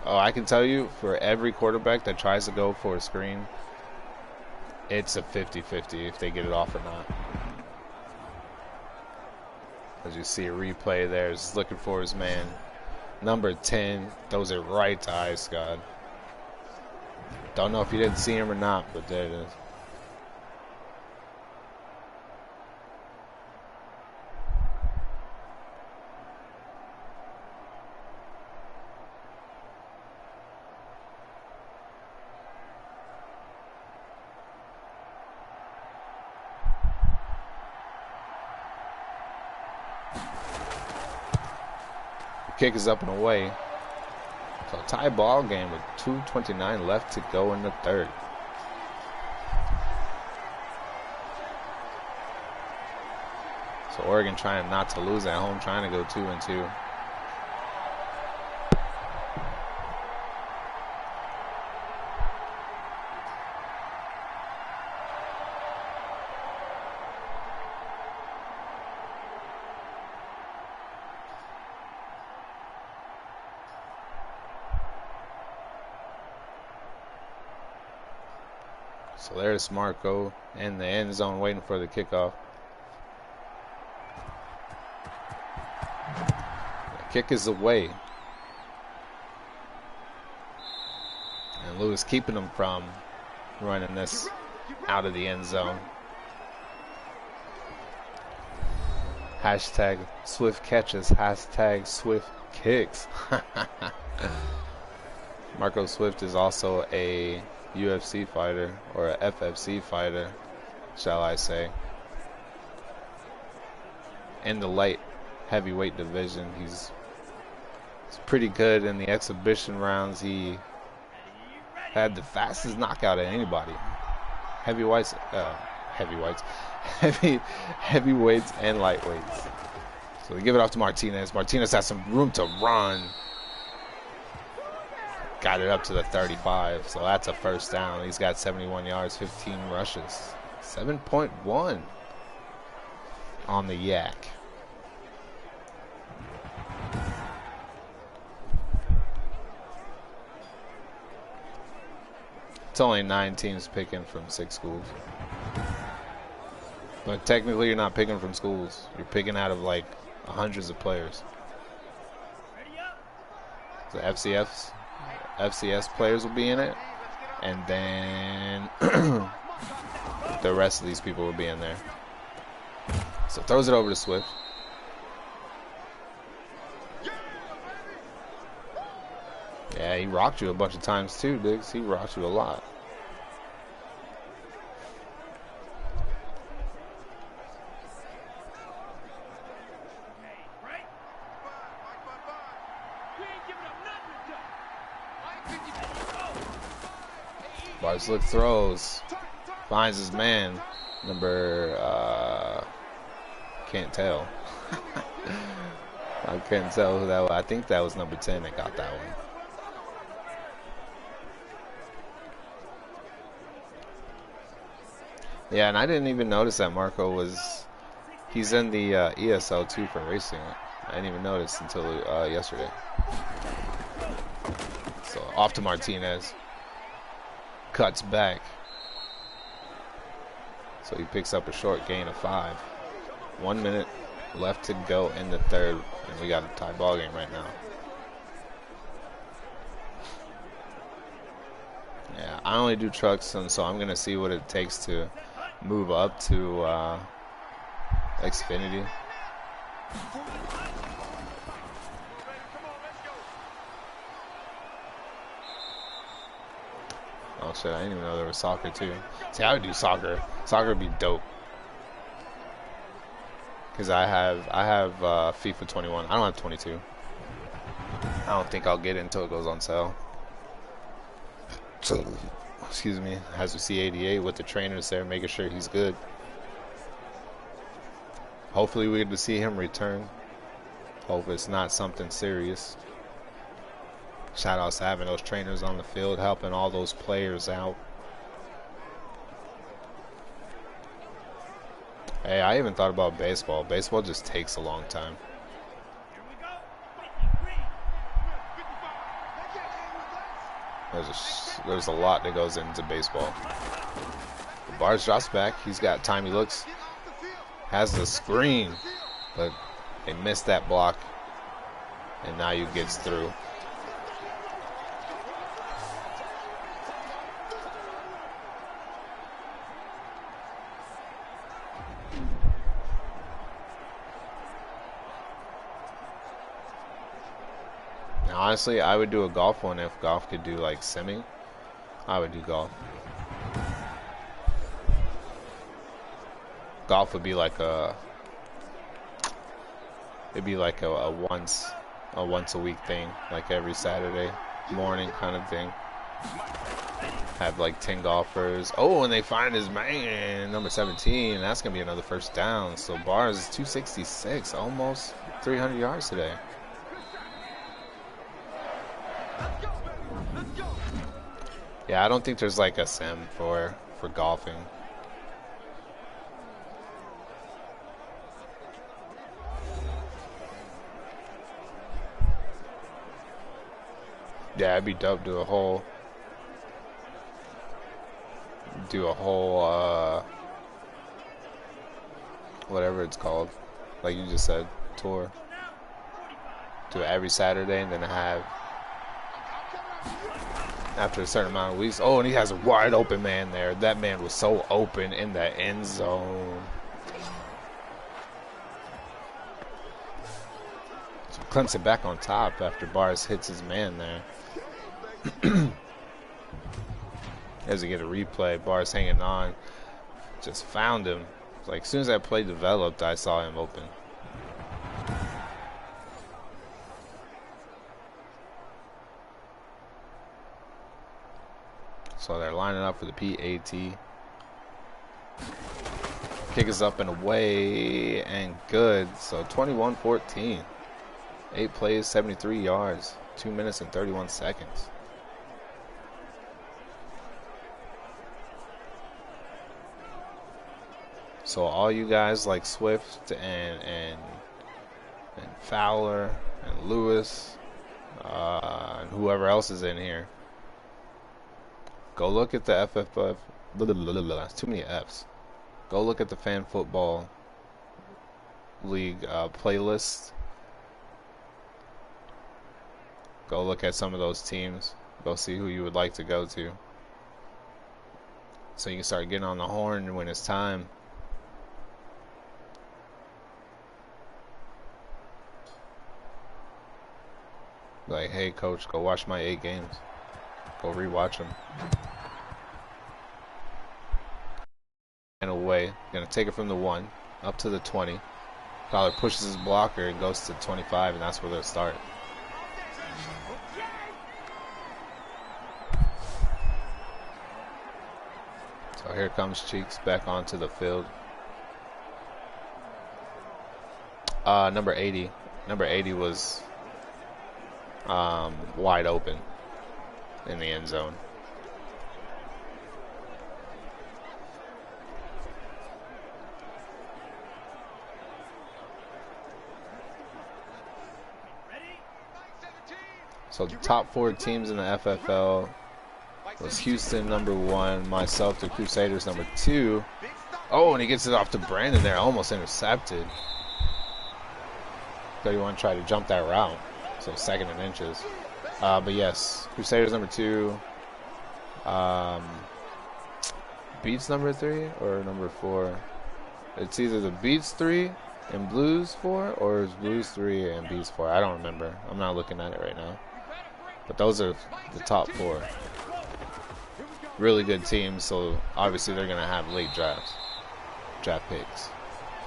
Oh, I can tell you, for every quarterback that tries to go for a screen, it's a 50-50 if they get it off or not. As you see a replay there, is looking for his man. Number 10 throws it right to Scott. Don't know if you didn't see him or not, but there it is. Kick is up and away. So tie ball game with 2:29 left to go in the 3rd. So Oregon trying not to lose at home, trying to go 2-2. So there's Marco in the end zone waiting for the kickoff. The kick is away. And Lewis keeping them from running this out of the end zone. Hashtag Swift catches, hashtag Swift kicks. Marco Swift is also a UFC fighter, or a FFC fighter, shall I say. In the light heavyweight division, he's pretty good in the exhibition rounds. He had the fastest knockout of anybody. Heavyweights and lightweights. So they give it off to Martinez. Martinez has some room to run. Got it up to the 35, so that's a first down. He's got 71 yards, 15 rushes. 7.1 on the yak. It's only 9 teams picking from 6 schools. But technically you're not picking from schools. You're picking out of like hundreds of players. The FCS players will be in it, and then the rest of these people will be in there. So throws it over to Swift. Yeah, he rocked you a bunch of times too, Diggs. He rocked you a lot. Barslick throws. Finds his man. Number, can't tell. I couldn't tell who that was. I think that was number 10 that got that one. Yeah, and I didn't even notice that Marco was... He's in the ESL too for racing. I didn't even notice until yesterday. So off to Martinez. Cuts back. So he picks up a short gain of 5. 1 minute left to go in the third, and we got a tie ball game right now. Yeah, I only do trucks, and so I'm gonna see what it takes to move up to Xfinity. Oh shit, I didn't even know there was soccer too. See, I would do soccer. Soccer would be dope. Cause I have FIFA 21. I don't have 22. I don't think I'll get it until it goes on sale. So, excuse me. Has a C88 with the trainers there, making sure he's good. Hopefully we get to see him return. Hope it's not something serious. Shout outs to having those trainers on the field, helping all those players out. Hey, I even thought about baseball. Baseball just takes a long time. There's a lot that goes into baseball. Bars drops back. He's got time. He looks. Has the screen, but they missed that block. And now you gets through. Honestly, I would do a golf one if golf could do like semi. I would do golf. Golf would be like it'd be like a once a week thing, like every Saturday morning kind of thing. Have like 10 golfers. Oh, and they find his man, number 17. That's gonna be another first down. So Bars is 266, almost 300 yards today. Yeah, I don't think there's like a sim for golfing. Yeah, it'd be dope. Do a whole whatever it's called, like you just said, tour. Do it every Saturday, and then have after a certain amount of weeks. Oh, and he has a wide open man there. That man was so open in that end zone. So Clemson back on top after Bars hits his man there. As we get a replay, Bars hanging on. Just found him. Like as soon as that play developed, I saw him open. So they're lining up for the PAT. Kick is up and away and good. So 21-14. 8 plays, 73 yards. 2 minutes and 31 seconds. So all you guys like Swift and Fowler and Lewis and whoever else is in here, go look at the FFF. That's too many F's. Go look at the Fan Football League playlist. Go look at some of those teams. Go see who you would like to go to. So you can start getting on the horn when it's time. Like, hey, coach, go watch my 8 games. Go rewatch them. And away. Gonna take it from the 1 up to the 20. Collar pushes his blocker and goes to 25, and that's where they'll start. So here comes Cheeks back onto the field. Number 80. Number 80 was wide open in the end zone. So the top 4 teams in the FFL was Houston number 1, myself, the Crusaders number 2. Oh, and he gets it off to Brandon there, almost intercepted. So you want to try to jump that route. So 2nd and inches. But yes, Crusaders number 2. Beats number 3 or number 4. It's either the Beats 3 and Blues 4 or it's Blues 3 and Beats 4. I don't remember. I'm not looking at it right now. But those are the top 4. Really good teams, so obviously they're going to have late draft picks.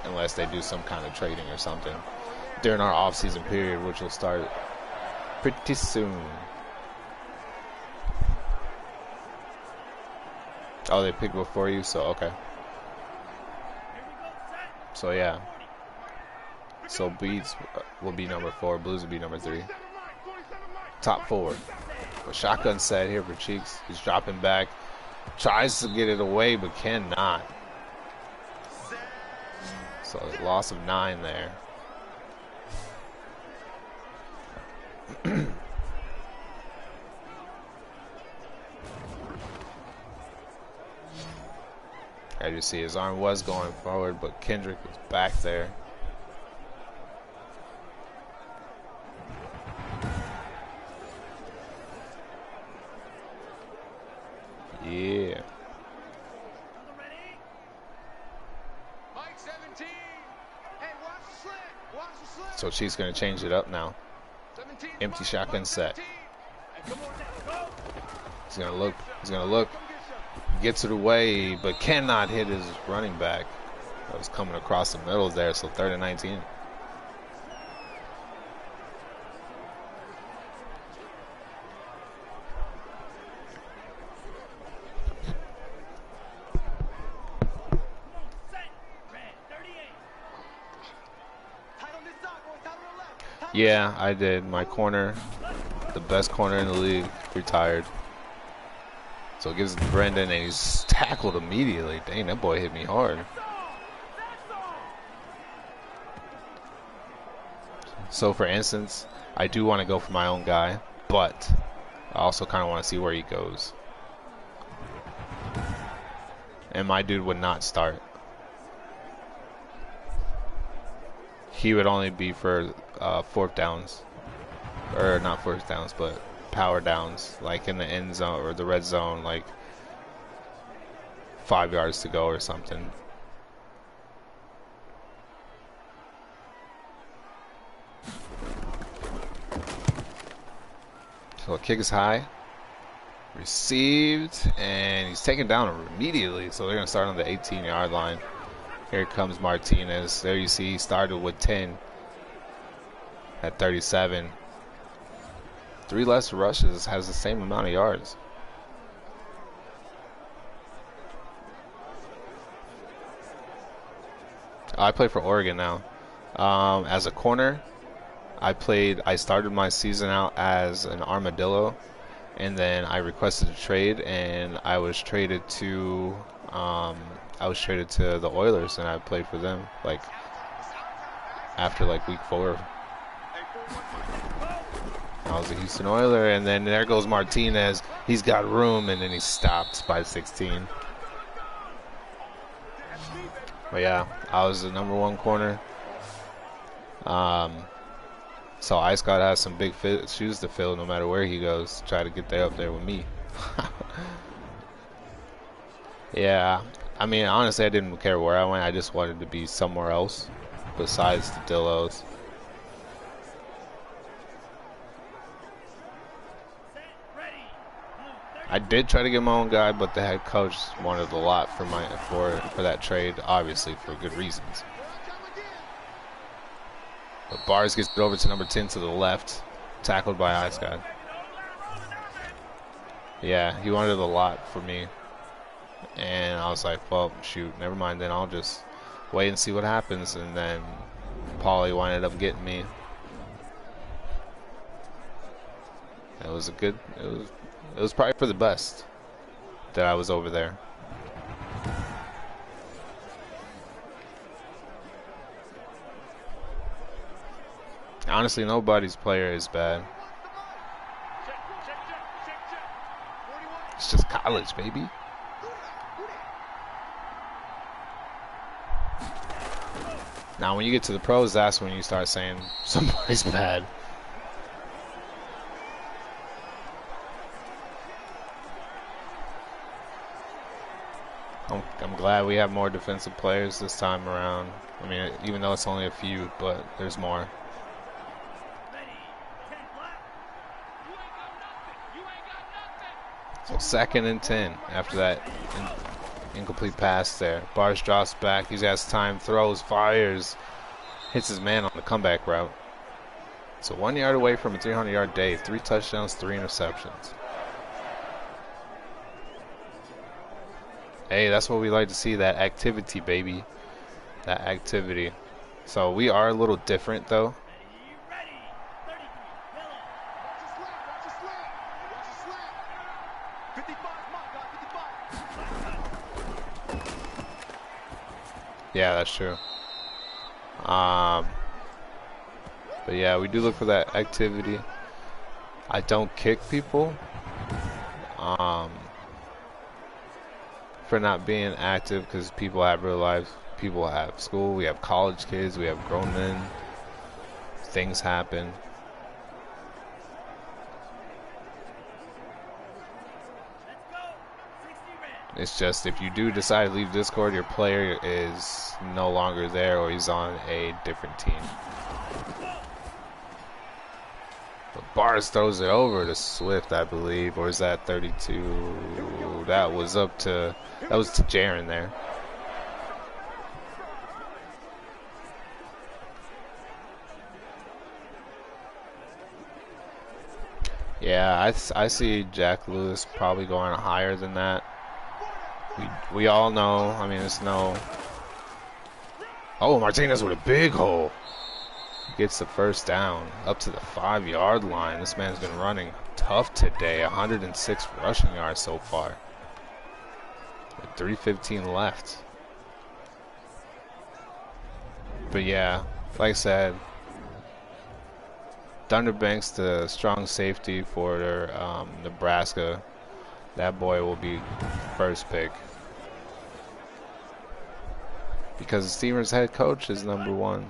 Unless they do some kind of trading or something during our off-season period, which will start pretty soon. Oh, they picked before you, so okay. So yeah. So Beats will be number 4, Blues will be number 3. Top 4. A shotgun set here for Cheeks. He's dropping back. Tries to get it away, but cannot. So a loss of 9 there. As you see, his arm was going forward, but Kendrick was back there. Yeah. So she's going to change it up now. Empty shotgun set. He's going to look. He's going to look. Gets it away, but cannot hit his running back. That was coming across the middle there, so 3rd and 19. Yeah, I did. My corner, the best corner in the league, retired. So it gives it to Brendan, and he's tackled immediately. Dang, that boy hit me hard. So for instance, I do want to go for my own guy, but I also kind of want to see where he goes. And my dude would not start. He would only be for 4th downs. Or not 4th downs, but power downs. Like in the end zone or the red zone, like 5 yards to go or something. So kick is high. Received. And he's taken down immediately. So they're going to start on the 18-yard line. Here comes Martinez. There you see he started with 10 at 37. 3 less rushes, has the same amount of yards. I play for Oregon now. As a corner, I started my season out as an armadillo, and then I requested a trade, and I was traded to the Oilers, and I played for them like after like week 4. I was a Houston Oiler, and then there goes Martinez. He's got room, and then he's stopped by 16. But yeah, I was the number 1 corner. So Ice Scott has some big shoes to fill no matter where he goes to try to get there up there with me. Yeah, I mean, honestly, I didn't care where I went. I just wanted to be somewhere else besides the Dillos. I did try to get my own guy, but the head coach wanted a lot for that trade, obviously for good reasons. But Bars gets it over to number 10 to the left, tackled by Ice Guy. Yeah, he wanted a lot for me, and I was like, well, shoot, never mind. Then I'll just wait and see what happens. And then Paulie ended up getting me. It was a good. It was probably for the best that I was over there. Honestly, nobody's player is bad. It's just college, baby. Now, when you get to the pros, that's when you start saying somebody's bad. I'm glad we have more defensive players this time around. I mean, even though it's only a few, but there's more. So 2nd and 10 after that incomplete pass there. Bars drops back. He has time, throws, fires, hits his man on the comeback route. So 1 yard away from a 300-yard day. 3 touchdowns, 3 interceptions. Hey, that's what we like to see, that activity, baby. That activity. So we are a little different, though. Yeah, that's true. But yeah, we do look for that activity. I don't kick people for not being active, because people have real life. People have school. We have college kids. We have grown men. Things happen. It's just, if you do decide to leave Discord, your player is no longer there, or he's on a different team. But Bars throws it over to Swift, I believe, or is that 32? That was to Jaron there. Yeah, I see Jack Lewis probably going higher than that. We all know. I mean, it's no. Oh, Martinez with a big hole. Gets the first down up to the 5-yard line. This man's been running tough today. 106 rushing yards so far. With 3:15 left. But yeah, like I said, Thunderbanks, the strong safety for Nebraska. That boy will be first pick. Because the Steelers head coach is #1.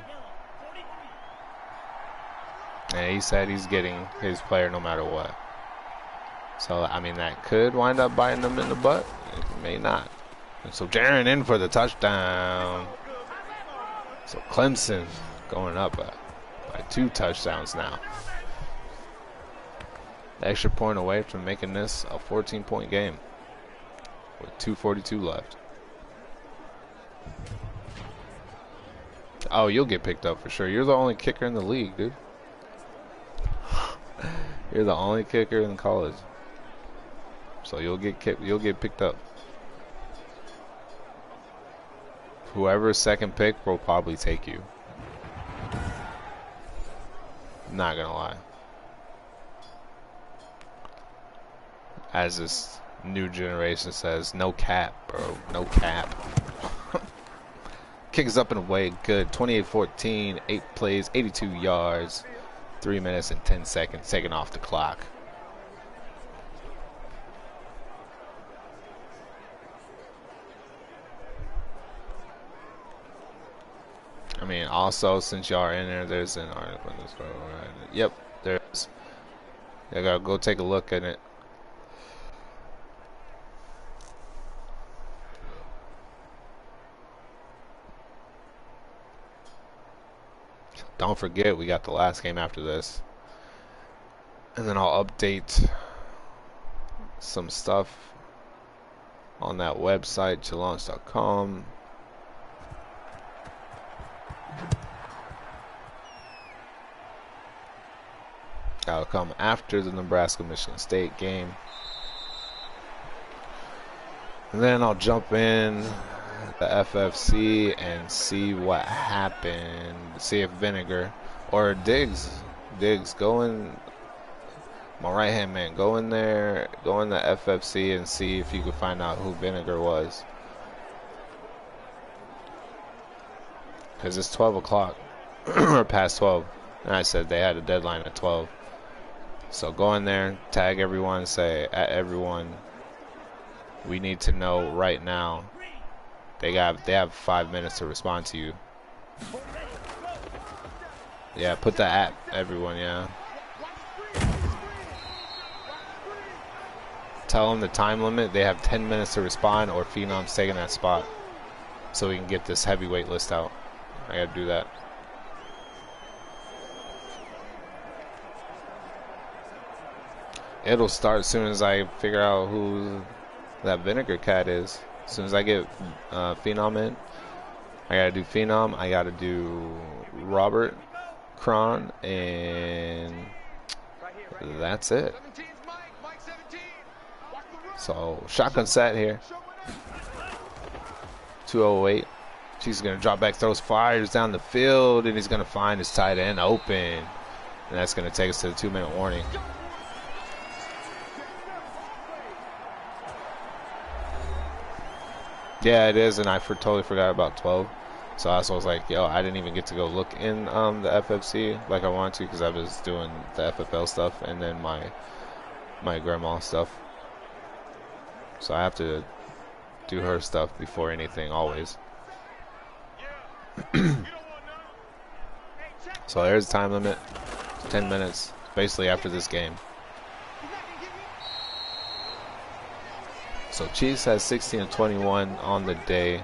And he said he's getting his player no matter what. So, I mean, that could wind up biting them in the butt. It may not. And so, Jaron in for the touchdown. So, Clemson going up by 2 touchdowns now. Extra point away from making this a 14-point game with 2:42 left. Oh, you'll get picked up for sure. You're the only kicker in the league, dude. You're the only kicker in college, so you'll get picked up. Whoever's second pick will probably take you. Not gonna lie. As this new generation says, no cap, bro. No cap. Kicks up and away. Good. 28-14. 8 plays. 82 yards. 3 minutes and 10 seconds. Taken off the clock. I mean, also, since y'all are in there, there's an article in this photo, right? Yep, there's. I gotta go take a look at it. Don't forget, we got the last game after this. And then I'll update some stuff on that website, challenge.com. That'll come after the Nebraska-Michigan State game. And then I'll jump in the FFC and see what happened. See if Vinegar or Diggs, go in. My right hand man, go in there, go in the FFC and see if you can find out who Vinegar was. Because it's 12 o'clock, or past 12. And I said they had a deadline at 12. So go in there, tag everyone, say, at everyone, we need to know right now. They have 5 minutes to respond to you. Yeah, put the at everyone, yeah. Tell them the time limit. They have 10 minutes to respond, or Phenom's taking that spot. So we can get this heavyweight list out. I gotta do that. It'll start as soon as I figure out who that Vinegar cat is. As soon as I get Phenom in, I gotta do Phenom. I gotta do Robert, Cron, and that's it. So shotgun set here. 208. He's gonna drop back, throws fires down the field, and he's gonna find his tight end open, and that's gonna take us to the 2-minute warning. Yeah, it is, and I totally forgot about 12. So I was like, yo, I didn't even get to go look in the FFC like I wanted to, because I was doing the FFL stuff and then my grandma stuff. So I have to do her stuff before anything, always. So there's the time limit, 10 minutes, basically after this game. So Chiefs has 16-21 on the day.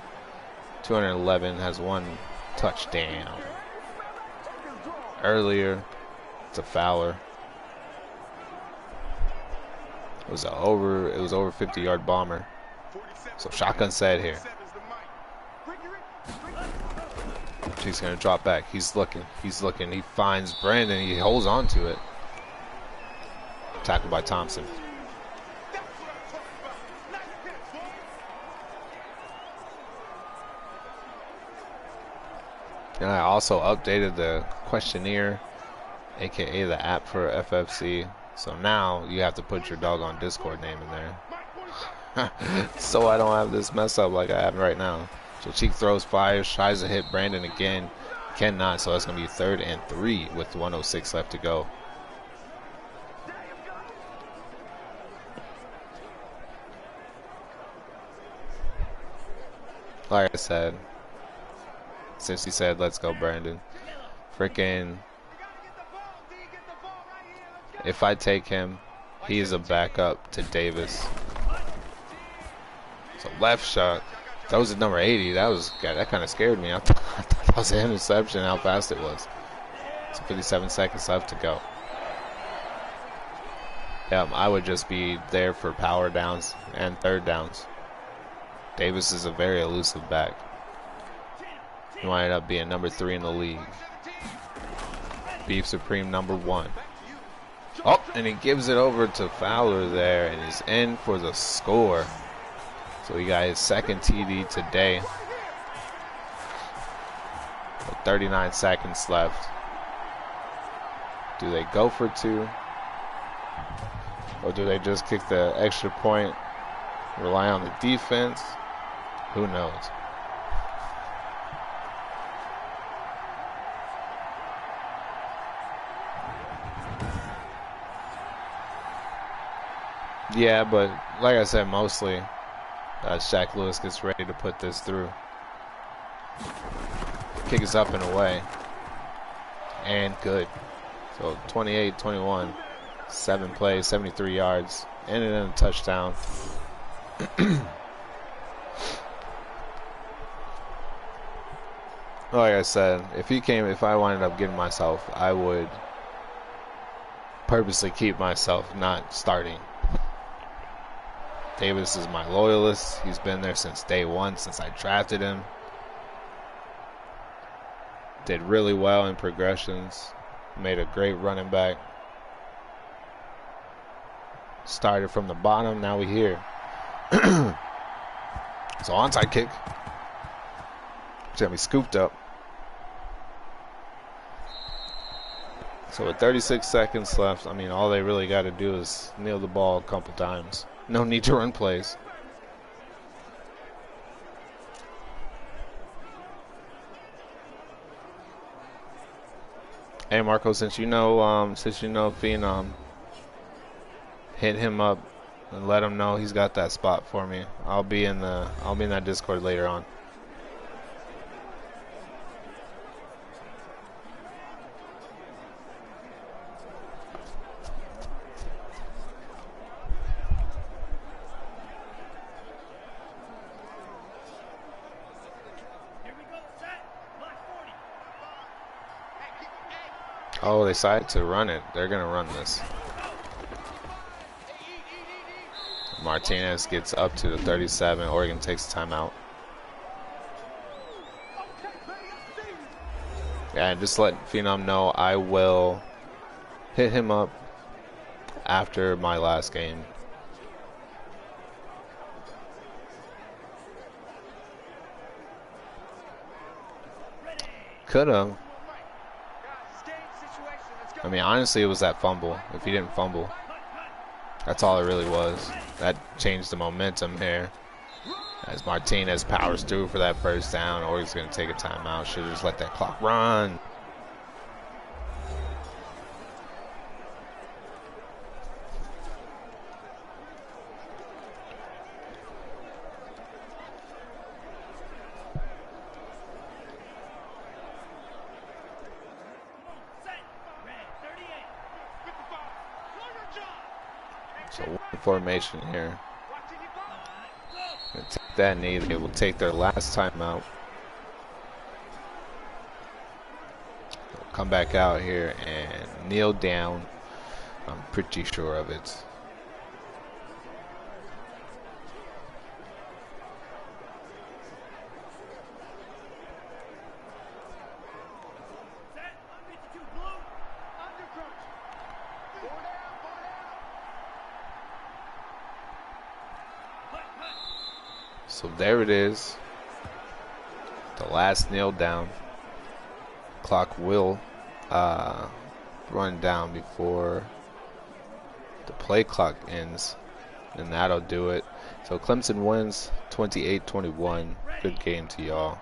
211 has 1 touchdown. Earlier, it's a Fowler. It was over 50-yard bomber. So shotgun set here. He's gonna drop back. He's looking. He finds Brandon. He holds on to it. Tackled by Thompson. And I also updated the questionnaire, aka the app for FFC. So now you have to put your doggone Discord name in there. So I don't have this mess up like I have right now. So Cheek throws fires, tries to hit Brandon again. Cannot, so that's going to be 3rd and 3 with 1:06 left to go. Like I said, since he said, let's go, Brandon. Freaking, if I take him, he is a backup to Davis. So left shot. That was at number 80. That kind of scared me. I thought that was an interception, how fast it was. So 57 seconds left to go. Yeah, I would just be there for power downs and 3rd downs. Davis is a very elusive back. He ended up being number 3 in the league. Beef Supreme number 1. Oh, and he gives it over to Fowler there, and he's in for the score. So he got his 2nd TD today. With 39 seconds left. Do they go for 2? Or do they just kick the extra point, rely on the defense? Who knows? Yeah, but like I said, mostly Shaq Lewis gets ready to put this through. Kick is up and away. And good. So 28-21. 7 plays, 73 yards. Ended in a touchdown. Like I said, if I winded up getting myself, I would purposely keep myself not starting. Davis is my loyalist. He's been there since day one, since I drafted him. Did really well in progressions. Made a great running back. Started from the bottom, now we're here. So onside kick. It's gonna be scooped up. So with 36 seconds left, I mean, all they really got to do is kneel the ball a couple times. No need to run plays. Hey Marco, since you know Phenom, hit him up and let him know he's got that spot for me. I'll be in that Discord later on. Oh, they decided to run it. They're going to run this. Martinez gets up to the 37. Oregon takes timeout. Yeah, and just let Phenom know I will hit him up after my last game. Could have. I mean, honestly, it was that fumble. If he didn't fumble, that's all it really was. That changed the momentum here. As Martinez powers through for that first down, Oregon's going to take a timeout. Should have just let that clock run. So one formation here. Take that knee. They will take their last timeout. They'll come back out here and kneel down. I'm pretty sure of it. So there it is. The last kneel down. Clock will run down before the play clock ends, and that'll do it. So Clemson wins 28-21. Good game to y'all.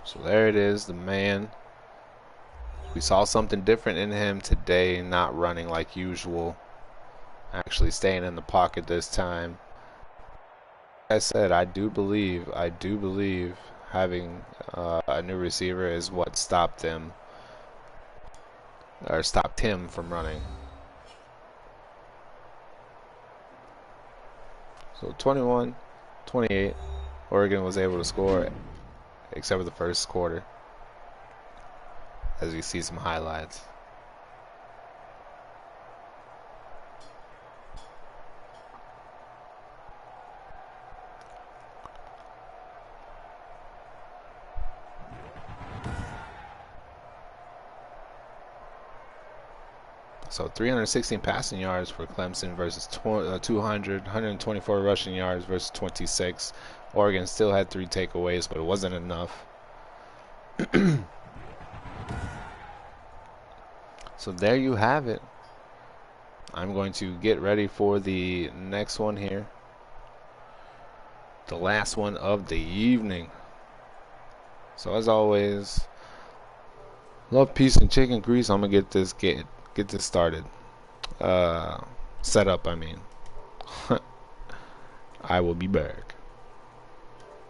So there it is, the man. We saw something different in him today, not running like usual. Actually staying in the pocket this time. Like I said, I do believe having a new receiver is what stopped them, or stopped him from running. So 21-28, Oregon was able to score, except for the first quarter, as you see some highlights. So 316 passing yards for Clemson versus 124 rushing yards versus 26. Oregon still had 3 takeaways, but it wasn't enough. So there you have it. I'm going to get ready for the next one here. The last one of the evening. So as always, love, peace, and chicken grease. I'm gonna get this started. Set up, I mean. I will be back.